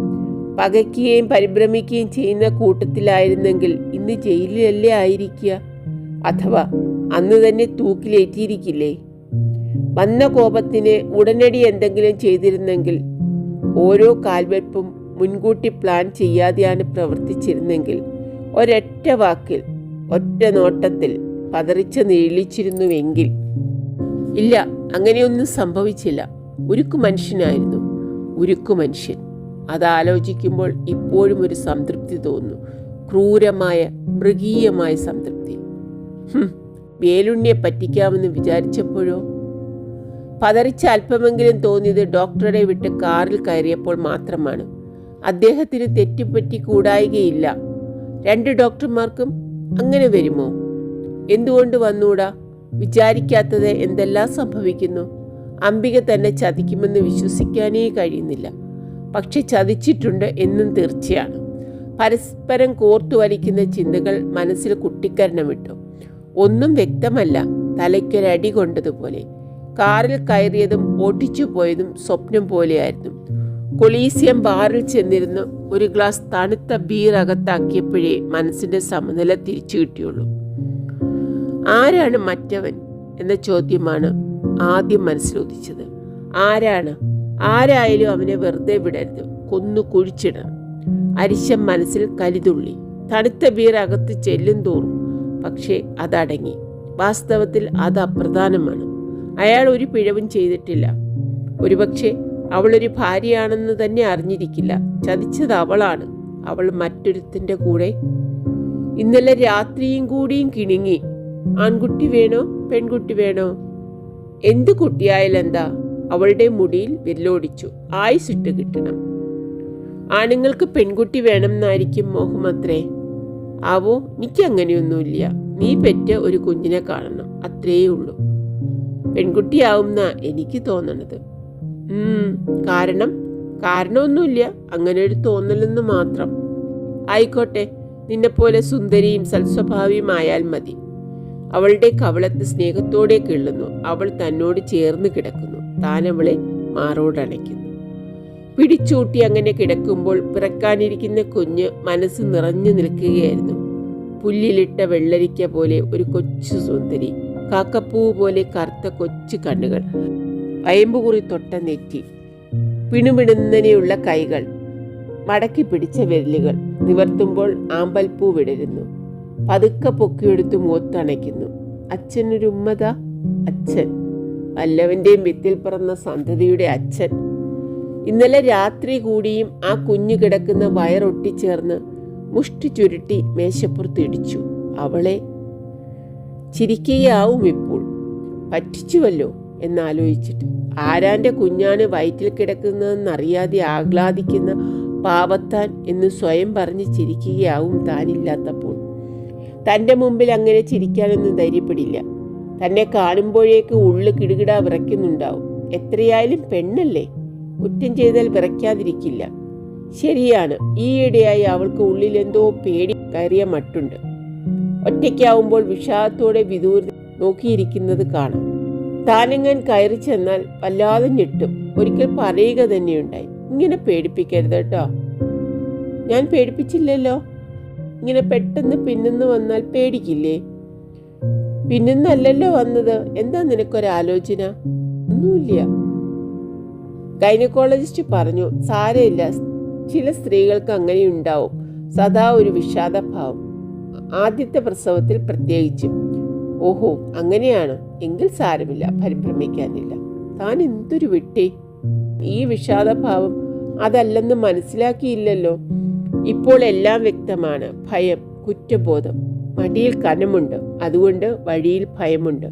പകയ്ക്കുകയും പരിഭ്രമിക്കുകയും ചെയ്യുന്ന കൂട്ടത്തിലായിരുന്നെങ്കിൽ ഇന്ന് ജയിലിലല്ലേ ആയിരിക്കുക? അഥവാ അന്ന് തന്നെ തൂക്കിലേറ്റിയിരിക്കില്ലേ? വന്ന കോപത്തിന് ഉടനടി എന്തെങ്കിലും ചെയ്തിരുന്നെങ്കിൽ, ഓരോ കാൽവെപ്പും മുൻകൂട്ടി പ്ലാൻ ചെയ്യാതെയാണ് പ്രവർത്തിച്ചിരുന്നെങ്കിൽ, ഒരൊറ്റ വാക്കിൽ, ഒറ്റ നോട്ടത്തിൽ പതറിച്ച് നീളിച്ചിരുന്നുവെങ്കിൽ. ഇല്ല, അങ്ങനെയൊന്നും സംഭവിച്ചില്ല. ഉരുക്കു മനുഷ്യനായിരുന്നു, ഉരുക്കു മനുഷ്യൻ. അതാലോചിക്കുമ്പോൾ ഇപ്പോഴും ഒരു സംതൃപ്തി തോന്നുന്നു, ക്രൂരമായ മൃഗീയമായ സംതൃപ്തി. വേലുണ്ണിയെ പറ്റിക്കാമെന്ന് വിചാരിച്ചപ്പോഴോ? പതറിച്ച അല്പമെങ്കിലും തോന്നിയത് ഡോക്ടറെ വിട്ട് കാറിൽ കയറിയപ്പോൾ മാത്രമാണ്. അദ്ദേഹത്തിന് തെറ്റുപറ്റി കൂടായികയില്ല. 2 ഡോക്ടർമാർക്കും അങ്ങനെ വരുമോ? എന്തുകൊണ്ട് വന്നൂടാ? വിചാരിക്കാത്തത് എന്തെല്ലാം സംഭവിക്കുന്നു. അംബിക തന്നെ ചതിക്കുമെന്ന് വിശ്വസിക്കാനേ കഴിയുന്നില്ല. പക്ഷെ ചതിച്ചിട്ടുണ്ട് എന്നും തീർച്ചയാണ്. പരസ്പരം കോർത്തു വലിക്കുന്ന ചിന്തകൾ മനസ്സിൽ കുട്ടിക്കരണമിട്ടു. ഒന്നും വ്യക്തമല്ല, തലയ്ക്കൊരടി കൊണ്ടതുപോലെ. കാറിൽ കയറിയതും ഓട്ടിച്ചു പോയതും സ്വപ്നം പോലെയായിരുന്നു. കൊളീസിയം ബാറിൽ ചെന്നിരുന്ന് ഒരു ഗ്ലാസ് തണുത്ത ബീർ അകത്താക്കിയപ്പോഴേ മനസ്സിന്റെ സമനില തിരിച്ചു കിട്ടിയുള്ളൂ. ആരാണ് മറ്റവൻ എന്ന ചോദ്യമാണ് ആദ്യം മനസ്സിലുദിച്ചത്. ആരാണ്? ആരായാലും അവനെ വെറുതെ വിടരുത്, കൊന്നു കുഴിച്ചിടണം. അരിശം മനസ്സിൽ കലിതുള്ളി. തണുത്ത ബീർ അകത്ത് ചെല്ലും തോറും പക്ഷേ അതടങ്ങി. വാസ്തവത്തിൽ അത് അപ്രധാനമാണ്. അയാൾ ഒരു പിഴവും ചെയ്തിട്ടില്ല. ഒരുപക്ഷെ അവളൊരു ഭാര്യയാണെന്ന് തന്നെ അറിഞ്ഞിരിക്കില്ല. ചതിച്ചത് അവളാണ്. അവൾ മറ്റൊരുത്തിൻ്റെ കൂടെ. ഇന്നലെ രാത്രിയും കൂടിയും കിണുങ്ങി. ആൺകുട്ടി വേണോ പെൺകുട്ടി വേണോ? എന്ത് കുട്ടിയായാലെന്താ? അവളുടെ മുടിയിൽ വിരലോടിച്ചു. ആയുസിട്ട് കിട്ടണം. ആണുങ്ങൾക്ക് പെൺകുട്ടി വേണം എന്നായിരിക്കും മോഹമത്രേ. ആവോ, എനിക്ക് അങ്ങനെയൊന്നുമില്ല. നീ പെറ്റ ഒരു കുഞ്ഞിനെ കാണണം, അത്രയേ ഉള്ളൂ. പെൺകുട്ടിയാവുന്ന എനിക്ക് തോന്നണത്. കാരണമൊന്നുമില്ല, അങ്ങനെ ഒരു തോന്നലെന്ന് മാത്രം. ആയിക്കോട്ടെ, നിന്നെപ്പോലെ സുന്ദരിയും സൽസ്വഭാവിയുമായാൽ മതി. അവളുടെ കവളത്ത് സ്നേഹത്തോടെ കിള്ളുന്നു. അവൾ തന്നോട് ചേർന്ന് കിടക്കുന്നു. താൻ അവളെ മാറോടണയ്ക്കുന്നു. പിടിച്ചൂട്ടി അങ്ങനെ കിടക്കുമ്പോൾ പിറക്കാനിരിക്കുന്ന കുഞ്ഞ് മനസ്സ് നിറഞ്ഞു നിൽക്കുകയായിരുന്നു. പുല്ലിലിട്ട വെള്ളരിക്ക പോലെ ഒരു കൊച്ചു സുന്ദരി. കാക്കപ്പൂ പോലെ കറുത്ത കൊച്ചു കണ്ണുകൾ, വയമ്പുകുറി തൊട്ട നെറ്റി, പിണുപിണുന്നനെയുള്ള കൈകൾ, മടക്കി പിടിച്ച വിരലുകൾ. നിവർത്തുമ്പോൾ ആമ്പൽപ്പൂ വിടരുന്നു. പതുക്കെ പൊക്കിയെടുത്ത് മുഖത്തണയ്ക്കുന്നു. അച്ഛനൊരു ഉമ്മത. അച്ഛൻ, വല്ലവന്റെയും വിത്തിൽ പിറന്ന സന്തതിയുടെ അച്ഛൻ. ഇന്നലെ രാത്രി കൂടിയും ആ കുഞ്ഞു കിടക്കുന്ന വയറൊട്ടിച്ചേർന്ന് മുഷ്ടി ചുരുട്ടി മേശപ്പുറത്ത് ഇടിച്ചു. അവളെ ചിരിക്കുകയാവും ഇപ്പോൾ. പറ്റിച്ചുവല്ലോ എന്നാലോചിച്ചിട്ട്. ആരാന്റെ കുഞ്ഞാണ് വയറ്റിൽ കിടക്കുന്നതെന്നറിയാതെ ആഹ്ലാദിക്കുന്ന പാവത്താൻ എന്ന് സ്വയം പറഞ്ഞ് ചിരിക്കുകയാവും താനില്ലാത്തപ്പോൾ. തൻ്റെ മുമ്പിൽ അങ്ങനെ ചിരിക്കാനൊന്നും ധൈര്യപ്പെടില്ല. തന്നെ കാണുമ്പോഴേക്ക് ഉള്ളു കിടുകിട വിറയ്ക്കുന്നുണ്ടാവും. എത്രയായാലും പെണ്ണല്ലേ, കുറ്റം ചെയ്താൽ വിറയ്ക്കാതിരിക്കില്ല. ശരിയാണ്, ഈയിടെയായി അവൾക്ക് ഉള്ളിൽ എന്തോ പേടി കയറിയ മട്ടുണ്ട്. ഒറ്റയ്ക്കാവുമ്പോൾ വിഷാദത്തോടെ വിദൂര നോക്കിയിരിക്കുന്നത് കാണാം. താനെങ്ങാൻ കയറി ചെന്നാൽ വല്ലാതെ ഞെട്ടും. ഒരിക്കൽ പറയുക തന്നെയുണ്ടായി, ഇങ്ങനെ പേടിപ്പിക്കരുത് കേട്ടോ. ഞാൻ പേടിപ്പിച്ചില്ലല്ലോ. ഇങ്ങനെ പെട്ടെന്ന് പിന്നെന്ന് വന്നാൽ പേടിക്കില്ലേ? പിന്നെന്നല്ലല്ലോ വന്നത്. എന്താ നിനക്കൊരാലോചന? ഒന്നുമില്ല. ഗൈനക്കോളജിസ്റ്റ് പറഞ്ഞു, സാരമില്ല, ചില സ്ത്രീകൾക്ക് അങ്ങനെ ഉണ്ടാവും, സദാ ഒരു വിഷാദഭാവം, ആദ്യത്തെ പ്രസവത്തിൽ പ്രത്യേകിച്ചും. ഓഹോ, അങ്ങനെയാണ്. എങ്കിൽ സാരമില്ല, പരിഭ്രമിക്കാനില്ല. താൻ എന്തൊരു വിട്ടേ. ഈ വിഷാദഭാവം അതല്ലെന്ന് മനസ്സിലാക്കിയില്ലല്ലോ. ഇപ്പോൾ എല്ലാം വ്യക്തമാണ്. ഭയം, കുറ്റബോധം, മടിയിൽ കനമുണ്ട്, അതുകൊണ്ട് വഴിയിൽ ഭയമുണ്ട്.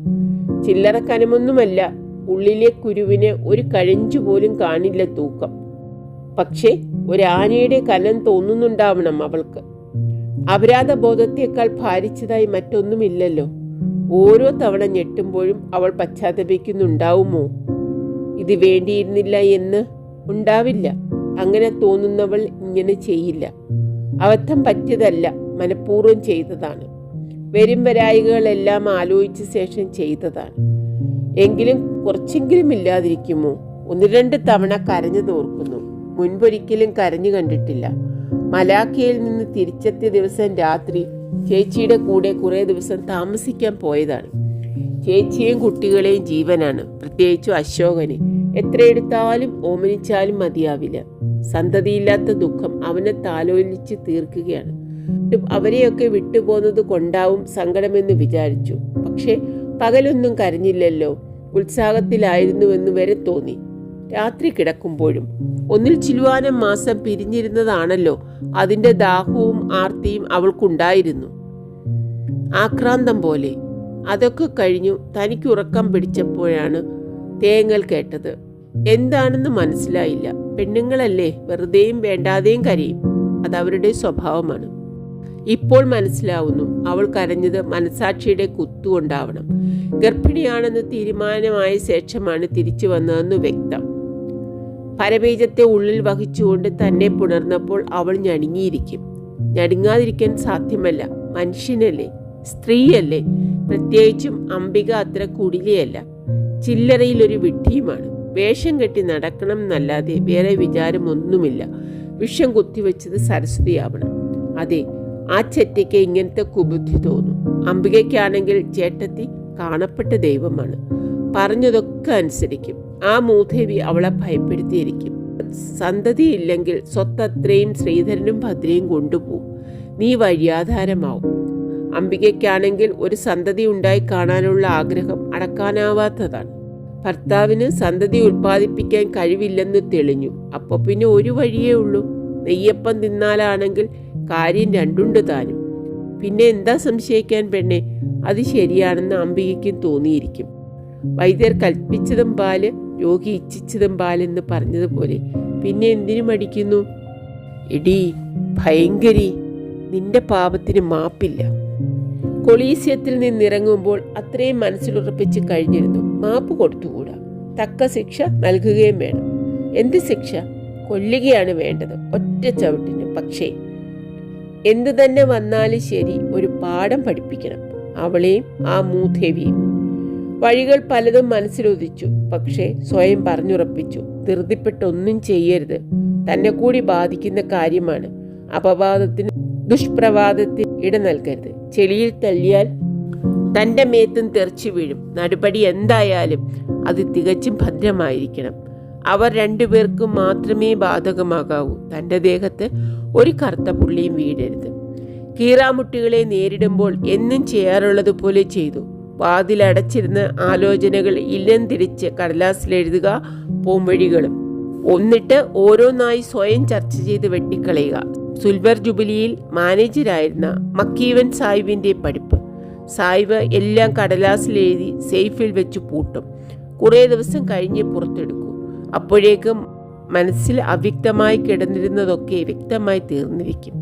ചില്ലറ കനമൊന്നുമല്ല. ഉള്ളിലെ കുരുവിന് ഒരു കഴഞ്ചു പോലും കാണില്ല തൂക്കം. പക്ഷേ ഒരാനയുടെ കനം തോന്നുന്നുണ്ടാവണം അവൾക്ക്. അപരാധബോധത്തേക്കാൾ ഭാരിച്ചതായി മറ്റൊന്നുമില്ലല്ലോ. ഓരോ തവണ ഞെട്ടുമ്പോഴും അവൾ പശ്ചാത്തപിക്കുന്നുണ്ടാവുമോ? ഇത് വേണ്ടിയിരുന്നില്ല എന്ന്? ഉണ്ടാവില്ല. അങ്ങനെ തോന്നുന്നവൾ ഇങ്ങനെ ചെയ്യില്ല. അബദ്ധം പറ്റിയതല്ല, മനഃപൂർവ്വം ചെയ്തതാണ്. വരും വരായികളെല്ലാം ആലോചിച്ച ശേഷം ചെയ്തതാണ്. എങ്കിലും കുറച്ചെങ്കിലും ഇല്ലാതിരിക്കുമോ? 1-2 തവണ കരഞ്ഞു തോർക്കുന്നു. മുൻപൊരിക്കലും കരഞ്ഞു കണ്ടിട്ടില്ല. മലാക്കയിൽ നിന്ന് തിരിച്ചെത്തിയ ദിവസം രാത്രി ചേച്ചിയുടെ കൂടെ കുറേ ദിവസം താമസിക്കാൻ പോയതാണ്. ചേച്ചിയും കുട്ടികളെയും ജീവനാണ്, പ്രത്യേകിച്ചും അശോകന്. എത്രയെടുത്താലും ഓമനിച്ചാലും മതിയാവില്ല. സന്തതിയില്ലാത്ത ദുഃഖം അവനെ താലോലിച്ച് തീർക്കുകയാണ്. അവരെയൊക്കെ വിട്ടുപോകുന്നത് കൊണ്ടാവും സങ്കടമെന്ന് വിചാരിച്ചു. പക്ഷെ പകലൊന്നും കരഞ്ഞില്ലല്ലോ. ഉത്സാഹത്തിലായിരുന്നുവെന്ന് വരെ തോന്നി. രാത്രി കിടക്കുമ്പോഴും. ഒന്നിൽ ചില്ലുവാനം മാസം പിരിഞ്ഞിരുന്നതാണല്ലോ. അതിൻ്റെ ദാഹവും ആർത്തിയും അവൾക്കുണ്ടായിരുന്നു. ആക്രാന്തം പോലെ. അതൊക്കെ കഴിഞ്ഞു തനിക്ക് ഉറക്കം പിടിച്ചപ്പോഴാണ് തേങ്ങൽ കേട്ടത്. എന്താണെന്ന് മനസ്സിലായില്ല. പെണ്ണുങ്ങളല്ലേ, വെറുതെയും വേണ്ടാതെയും കരയും. അതവരുടെ സ്വഭാവമാണ്. ഇപ്പോൾ മനസ്സിലാവുന്നു. അവൾ കരഞ്ഞത് മനസാക്ഷിയുടെ കുത്തുകൊണ്ടാവണം. ഗർഭിണിയാണെന്ന് തീരുമാനമായ ശേഷമാണ് തിരിച്ചു വന്നതെന്ന് വ്യക്തം. പരബീജത്തെ ഉള്ളിൽ വഹിച്ചുകൊണ്ട് തന്നെ പുണർന്നപ്പോൾ അവൾ ഞടുങ്ങിയിരിക്കും. ഞടുങ്ങാതിരിക്കാൻ സാധ്യമല്ല. മനുഷ്യനല്ലേ, സ്ത്രീയല്ലേ. പ്രത്യേകിച്ചും അംബിക അത്ര കുടിലയല്ല. ചില്ലറയിലൊരു വിഡ്ഢിയുമാണ്. വേഷം കെട്ടി നടക്കണം എന്നല്ലാതെ വേറെ വിചാരമൊന്നുമില്ല. വിഷം കുത്തിവെച്ചത് സരസ്വതിയാവണം. അതെ, ആ ചെറ്റയ്ക്ക് ഇങ്ങനത്തെ കുബുദ്ധി തോന്നും. അംബികയ്ക്കാണെങ്കിൽ ചേട്ടത്തി കാണപ്പെട്ട ദൈവമാണ്. പറഞ്ഞതൊക്കെ അനുസരിക്കും. ആ മൂദേവി അവളെ ഭയപ്പെടുത്തിയിരിക്കും. സന്തതിയില്ലെങ്കിൽ സ്വത്തത്രയും ശ്രീധരനും ഭദ്രയും കൊണ്ടുപോകും. നീ വഴിയാധാരമാവും. അംബികയ്ക്കാണെങ്കിൽ ഒരു സന്തതി ഉണ്ടായി കാണാനുള്ള ആഗ്രഹം അടക്കാനാവാത്തതാണ്. ഭർത്താവിന് സന്തതി ഉൽപ്പാദിപ്പിക്കാൻ കഴിവില്ലെന്ന് തെളിഞ്ഞു. അപ്പോൾ പിന്നെ ഒരു വഴിയേ ഉള്ളൂ. നെയ്യപ്പം തിന്നാലാണെങ്കിൽ കാര്യം രണ്ടുണ്ട് താനും. പിന്നെ എന്താ സംശയിക്കാൻ പെണ്ണെ? അത് ശരിയാണെന്ന് അംബികയ്ക്കും തോന്നിയിരിക്കും. വൈദ്യർ കൽപ്പിച്ചതും പാല്, രോഗി ഇച്ഛിച്ചതും പാലെന്ന് പറഞ്ഞതുപോലെ പിന്നെ എന്തിനു മടിക്കുന്നു? എടീ ഭയങ്കരി, നിന്റെ പാപത്തിന് മാപ്പില്ല. കൊളീസ്യത്തിൽ നിന്നിറങ്ങുമ്പോൾ അത്രയും മനസ്സിലുറപ്പിച്ച് കഴിഞ്ഞിരുന്നു. മാപ്പ് കൊടുത്തുകൂടാ. തക്ക ശിക്ഷ നൽകുകയും വേണം. എന്ത് ശിക്ഷ? കൊല്ലുകയാണ് വേണ്ടത്, ഒറ്റ ചവിട്ടിന്. പക്ഷേ എന്തു തന്നെ വന്നാലും ശരി, ഒരു പാഠം പഠിപ്പിക്കണം അവളെയും ആ മൂദേവിയും. വഴികൾ പലതും മനസ്സിലുദിച്ചു. പക്ഷേ സ്വയം പറഞ്ഞുറപ്പിച്ചു, ധൃതിപ്പെട്ടൊന്നും ചെയ്യരുത്. തന്നെ കൂടി ബാധിക്കുന്ന കാര്യമാണ്. അപവാദത്തിന്, ദുഷ്പ്രവാദത്തിന് ഇട നൽകരുത്. ചെളിയിൽ തള്ളിയാൽ തൻ്റെ മേത്തും തെറിച്ചു വീഴും. നടപടി എന്തായാലും അത് തികച്ചും ഭദ്രമായിരിക്കണം. അവർ രണ്ടുപേർക്കും മാത്രമേ ബാധകമാകാവൂ. തൻ്റെ ദേഹത്ത് ഒരു കറുത്ത പുള്ളിയും വീഴരുത്. കീറാമുട്ടികളെ നേരിടുമ്പോൾ എന്നും ചെയ്യാറുള്ളത് പോലെ ചെയ്തു. വാതിലടച്ചിരുന്ന് ആലോചനകൾ ഇല്ലം തിരിച്ച് കടലാസിലെഴുതുക. പോംവഴികളും ഒന്നിട്ട് ഓരോന്നായി സ്വയം ചർച്ച ചെയ്ത് വെട്ടിക്കളയുക. സിൽവർ ജൂബിലിയിൽ മാനേജരായിരുന്ന മക്കീവൻ സാഹിബിൻ്റെ പഠിപ്പ്. സാഹിബ് എല്ലാം കടലാസിലെഴുതി സേഫിൽ വെച്ച് പൂട്ടും. കുറേ ദിവസം കഴിഞ്ഞ് പുറത്തെടുക്കൂ. അപ്പോഴേക്കും മനസ്സിൽ അവ്യക്തമായി കിടന്നിരുന്നതൊക്കെ വ്യക്തമായി തീർന്നിരിക്കും.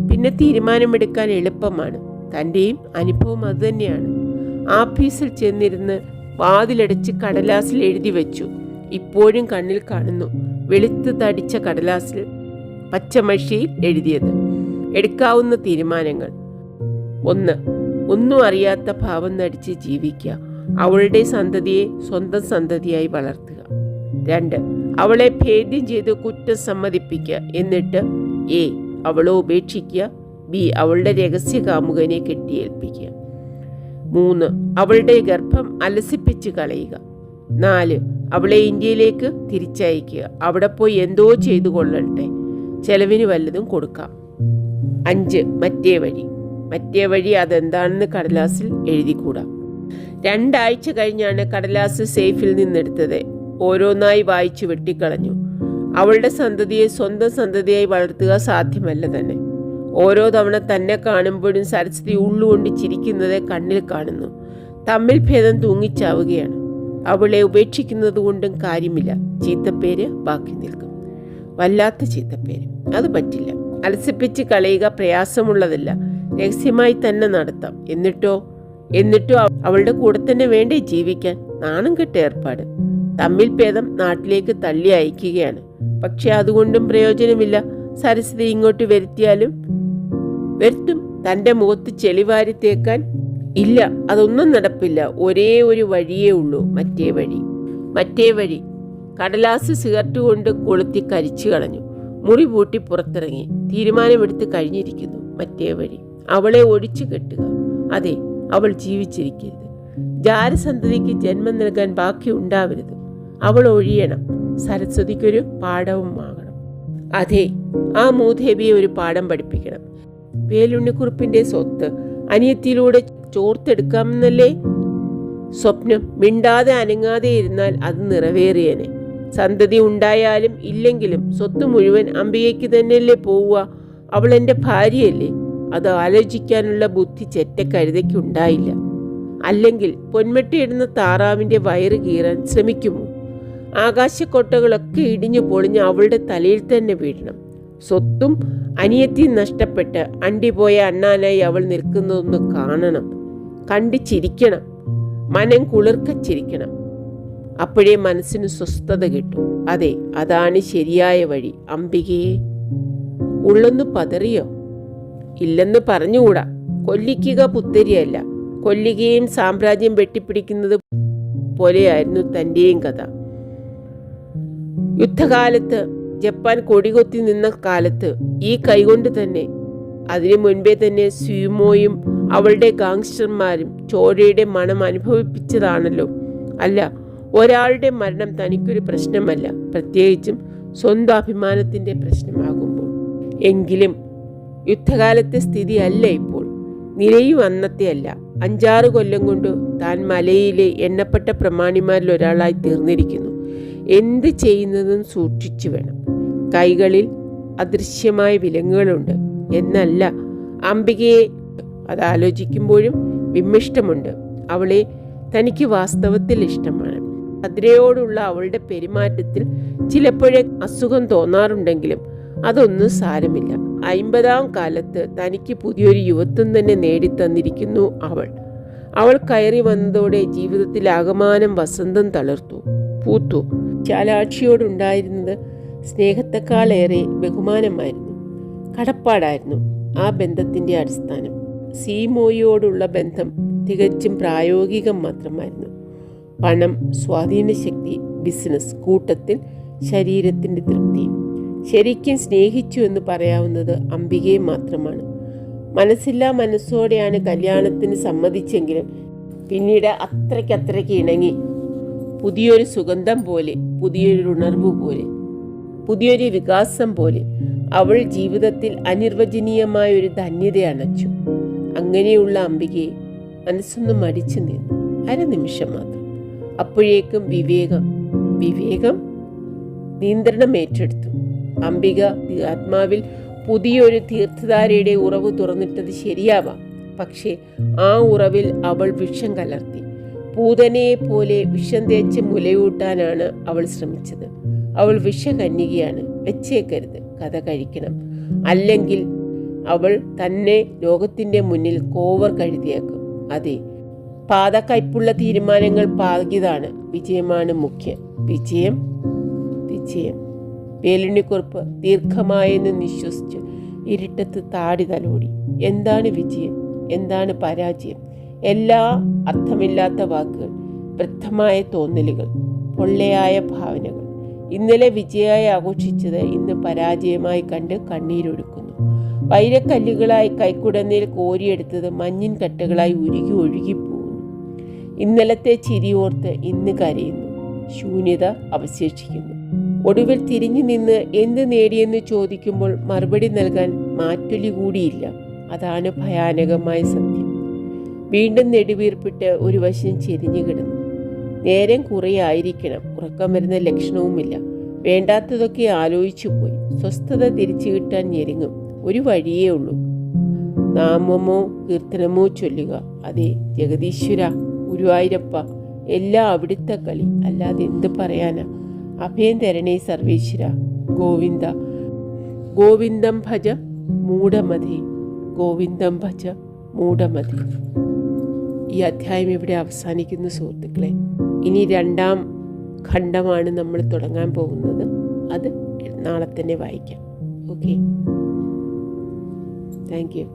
പിന്നെ തീരുമാനമെടുക്കാൻ എളുപ്പമാണ്. തൻ്റെയും അനുഭവം അതുതന്നെയാണ്. ആഫീസിൽ ചെന്നിരുന്ന് വാതിലടച്ച് കടലാസിൽ എഴുതി വെച്ചു. ഇപ്പോഴും കണ്ണിൽ കാണുന്നു. വെളുത്ത് തടിച്ച കടലാസിൽ പച്ചമഷിയിൽ എഴുതിയത്. എടുക്കാവുന്ന തീരുമാനങ്ങൾ: 1. ഒന്നും അറിയാത്ത ഭാവം നടിച്ച് ജീവിക്കുക. അവളുടെ സന്തതിയെ സ്വന്തം സന്തതിയായി വളർത്തുക. 2. അവളെ ഭേദ്യം ചെയ്ത് കുറ്റം സമ്മതിപ്പിക്കുക. എന്നിട്ട് എ. അവളെ ഉപേക്ഷിക്കുക. ബി. അവളുടെ രഹസ്യ കാമുകനെ കെട്ടിയേൽപ്പിക്കുക. 3. അവളുടെ ഗർഭം അലസിപ്പിച്ച് കളയുക. 4. അവളെ ഇന്ത്യയിലേക്ക് തിരിച്ചയക്കുക. അവിടെ പോയി എന്തോ ചെയ്തു കൊള്ളട്ടെ. ചെലവിന് വല്ലതും കൊടുക്കാം. 5. മറ്റേ വഴി. മറ്റേ വഴി അതെന്താണെന്ന് കടലാസിൽ എഴുതിക്കൂടാ. 2 ആഴ്ച കഴിഞ്ഞാണ് കടലാസ് സേഫിൽ നിന്നെടുത്തത്. ഓരോന്നായി വായിച്ചു വെട്ടിക്കളഞ്ഞു. അവളുടെ സന്തതിയെ സ്വന്തം സന്തതിയായി വളർത്തുക സാധ്യമല്ല തന്നെ. ഓരോ തവണ തന്നെ കാണുമ്പോഴും സരസ്വതി ഉള്ളുകൊണ്ട് ചിരിക്കുന്നത് കണ്ണിൽ കാണുന്നു. തമ്മിൽ ഭേദം തൂങ്ങിച്ചാവുകയാണ്. അവളെ ഉപേക്ഷിക്കുന്നത് കൊണ്ടും കാര്യമില്ല. ചീത്തപ്പേര് ബാക്കി നിൽക്കും. വല്ലാത്ത ചീത്തപ്പേര്. അത് പറ്റില്ല. അലസിപ്പിച്ച് കളയുക പ്രയാസമുള്ളതല്ല. രഹസ്യമായി തന്നെ നടത്താം. എന്നിട്ടോ അവളുടെ കൂടെ തന്നെ വേണ്ടേ ജീവിക്കാൻ? നാണം കെട്ട ഏർപ്പാട്. തമ്മിൽ ഭേദം നാട്ടിലേക്ക് തള്ളി അയക്കുകയാണ്. പക്ഷെ അതുകൊണ്ടും പ്രയോജനമില്ല. സരസ്വതി ഇങ്ങോട്ട് വരുത്തിയാലും വരുത്തും. തൻ്റെ മുഖത്ത് ചെളിവാരി തേക്കാൻ ഇല്ല, അതൊന്നും നടപ്പില്ല. ഒരേ ഒരു വഴിയേ ഉള്ളൂ, മറ്റേ വഴി. കടലാസ് സിഗരറ്റ് കൊണ്ട് കൊളുത്തി കരിച്ചു കളഞ്ഞു. മുറി പൂട്ടി പുറത്തിറങ്ങി. തീരുമാനമെടുത്ത് കഴിഞ്ഞിരിക്കുന്നു. മറ്റേ വഴി. അവളെ ഒഴിച്ചു കെട്ടുക. അതെ, അവൾ ജീവിച്ചിരിക്കരുത്. ജാരസന്തതിക്ക് ജന്മം നൽകാൻ ബാക്കി ഉണ്ടാവരുത്. അവൾ ഒഴിയണം. സരസ്വതിക്കൊരു പാഠവുമാകണം. അതെ, ആ മൂദേവിയെ ഒരു പാഠം പഠിപ്പിക്കണം. വേലുണ്ണിക്കുറുപ്പിന്റെ സ്വത്ത് അനിയത്തിയിലൂടെ ചോർത്തെടുക്കാമെന്നല്ലേ സ്വപ്നം. മിണ്ടാതെ അനങ്ങാതെ ഇരുന്നാൽ അത് നിറവേറിയനെ. സന്തതി ഉണ്ടായാലും ഇല്ലെങ്കിലും സ്വത്ത് മുഴുവൻ അംബികയ്ക്ക് തന്നെയല്ലേ പോവുക. അവൾ എൻ്റെ ഭാര്യയല്ലേ. അത് ആലോചിക്കാനുള്ള ബുദ്ധി ചെറ്റക്കഴുതയ്ക്ക് ഉണ്ടായില്ല. അല്ലെങ്കിൽ പൊന്മട്ടിയിടുന്ന താറാവിൻ്റെ വയറ് കീറാൻ ശ്രമിക്കുമോ? ആകാശക്കൊട്ടകളൊക്കെ ഇടിഞ്ഞു പൊളിഞ്ഞ് അവളുടെ തലയിൽ തന്നെ വീഴണം. സ്വത്തും അനിയത്തിയും നഷ്ടപ്പെട്ട് അണ്ടിപോയ അണ്ണാനായി അവൾ നിൽക്കുന്നതൊന്ന് കാണണം. കണ്ടു ചിരിക്കണം. മനം കുളിർക്ക ചിരിക്കണം. അപ്പോഴേ മനസ്സിന് സ്വസ്ഥത കിട്ടും. അതെ, അതാണ് ശരിയായ വഴി. അംബികയെ ഉള്ളൊന്ന് പതറിയോ? ഇല്ലെന്ന് പറഞ്ഞുകൂടാ. കൊല്ലിക്കുക പുത്തരിയല്ല. കൊല്ലികയും സാമ്രാജ്യം വെട്ടിപ്പിടിക്കുന്നത് പോലെയായിരുന്നു തൻ്റെയും കഥ. യുദ്ധകാലത്ത് ജപ്പാൻ കൊടികൊത്തി നിന്ന കാലത്ത് ഈ കൈകൊണ്ട് തന്നെ, അതിനു മുൻപേ തന്നെ സ്യൂമോയും അവളുടെ ഗാങ്സ്റ്റർമാരും ചോരയുടെ മണം അനുഭവിപ്പിച്ചതാണല്ലോ. അല്ല, ഒരാളുടെ മരണം തനിക്കൊരു പ്രശ്നമല്ല, പ്രത്യേകിച്ചും സ്വന്തം അഭിമാനത്തിൻ്റെ പ്രശ്നമാകുമ്പോൾ. എങ്കിലും യുദ്ധകാലത്തെ സ്ഥിതി അല്ല ഇപ്പോൾ. നിലയും അന്നത്തെ അല്ല. 5-6 കൊല്ലം കൊണ്ട് താൻ മലയിലെ എണ്ണപ്പെട്ട പ്രമാണിമാരിൽ ഒരാളായി തീർന്നിരിക്കുന്നു. എന്ത് ചെയ്യുന്നതും സൂക്ഷിച്ചു വേണം. കൈകളിൽ അദൃശ്യമായ വിലങ്ങുകളുണ്ട് എന്നല്ല. അംബികയെ അതാലോചിക്കുമ്പോഴും വിമ്മിഷ്ടമുണ്ട്. അവളെ തനിക്ക് വാസ്തവത്തിൽ ഇഷ്ടമാണ്. ഭദ്രയോടുള്ള അവളുടെ പെരുമാറ്റത്തിൽ ചിലപ്പോഴേ അസുഖം തോന്നാറുണ്ടെങ്കിലും അതൊന്നും സാരമില്ല. 50-ാം കാലത്ത് തനിക്ക് പുതിയൊരു യുവത്വം തന്നെ നേടിത്തന്നിരിക്കുന്നു അവൾ കയറി വന്നതോടെ ജീവിതത്തിൽ ആകമാനം വസന്തം പൂത്തു. ശാലാക്ഷിയോടുണ്ടായിരുന്നത് സ്നേഹത്തെക്കാളേറെ ബഹുമാനമായിരുന്നു, കടപ്പാടായിരുന്നു ആ ബന്ധത്തിൻ്റെ അടിസ്ഥാനം. സീമോയോടുള്ള ബന്ധം തികച്ചും പ്രായോഗികം മാത്രമായിരുന്നു. പണം, സ്വാധീനശക്തി, ബിസിനസ്, കൂട്ടത്തിൽ ശരീരത്തിൻ്റെ തൃപ്തിയും. ശരിക്കും സ്നേഹിച്ചു എന്ന് പറയാവുന്നത് അംബികയെ മാത്രമാണ്. മനസ്സില്ലാ മനസ്സോടെയാണ് കല്യാണത്തിന് സമ്മതിച്ചെങ്കിലും പിന്നീട് അത്രയ്ക്ക് ഇണങ്ങി. പുതിയൊരു സുഗന്ധം പോലെ, പുതിയൊരു ഉണർവ് പോലെ, പുതിയൊരു വികാസം പോലെ അവൾ ജീവിതത്തിൽ അനിർവചനീയമായ ഒരു ധന്യത അണച്ചു. അങ്ങനെയുള്ള അംബികയെ മനസ്സൊന്ന് മടിച്ചു നിന്നു. അരനിമിഷം മാത്രം. അപ്പോഴേക്കും വിവേകം നിയന്ത്രണം ഏറ്റെടുത്തു. അംബിക ആത്മാവിൽ പുതിയൊരു തീർത്ഥധാരയുടെ ഉറവ് തുറന്നിട്ടത് ശരിയാവാം. പക്ഷേ ആ ഉറവിൽ അവൾ വിഷം കലർത്തി. പൂതനയെ പോലെ വിഷം തേച്ച് മുലയൂട്ടാനാണ് അവൾ ശ്രമിച്ചത്. അവൾ വിഷകന്യകയാണ്. വെച്ചേക്കരുത്, കഥ കഴിക്കണം. അല്ലെങ്കിൽ അവൾ തന്നെ ലോകത്തിൻ്റെ മുന്നിൽ കോവർ കഴുതിയാക്കും. അതെ, പാതക്കയ്പുള്ള തീരുമാനങ്ങൾ പാകിയതാണ്. വിജയമാണ് മുഖ്യം. വിജയം. വേലുണ്ണിക്കുറുപ്പ് ദീർഘമായെന്ന് നിശ്വസിച്ച് ഇരുട്ടത്ത് താടി തലോടി. എന്താണ് വിജയം? എന്താണ് പരാജയം? എല്ലാ അർത്ഥമില്ലാത്ത വാക്കുകൾ, വൃദ്ധമായ തോന്നലുകൾ, പൊള്ളയായ ഭാവനകൾ. ഇന്നലെ വിജയമായി ആഘോഷിച്ചത് ഇന്ന് പരാജയമായി കണ്ട് കണ്ണീരൊഴുക്കുന്നു. വൈരക്കല്ലുകളായി കൈക്കുടന്നയിൽ കോരിയെടുത്തത് മഞ്ഞിൻ കട്ടകളായി ഒഴുകിപ്പോകുന്നു. ഇന്നലത്തെ ചിരിയോർത്ത് ഇന്ന് കരയുന്നു. ശൂന്യത അവശേഷിക്കുന്നു. ഒടുവിൽ തിരിഞ്ഞു നിന്ന് എന്ത് നേടിയെന്ന് ചോദിക്കുമ്പോൾ മറുപടി നൽകാൻ മാറ്റൊലി കൂടിയില്ല. അതാണ് ഭയാനകമായ സത്യം. വീണ്ടും നെടുവീർപ്പിട്ട് ഒരു വശം ചെരിഞ്ഞു കിടന്നു. നേരം കുറേയായിരിക്കണം. ഉറക്കം വരുന്ന ലക്ഷണവുമില്ല. വേണ്ടാത്തതൊക്കെ ആലോചിച്ചു പോയി. സ്വസ്ഥത തിരിച്ചു കിട്ടാൻ ഞെരുങ്ങും. ഒരു വഴിയേ ഉള്ളൂ. നാമമോ കീർത്തനമോ ചൊല്ലുക. അതെ, ജഗദീശ്വര, ഗുരുവായൂരപ്പ, എല്ലാം അവിടുത്തെ കളി. അല്ലാതെ എന്ത് പറയാനാ? അഭയം തരണേ സർവേശ്വര. ഗോവിന്ദം ഭജ മൂഢമതി. ഈ അധ്യായം ഇവിടെ അവസാനിക്കുന്നു സുഹൃത്തുക്കളെ. ഇനി 2-ാം ഖണ്ഡമാണ് നമ്മൾ തുടങ്ങാൻ പോകുന്നത്. അത് നാളെ തന്നെ വായിക്കാം. Okay, thank you.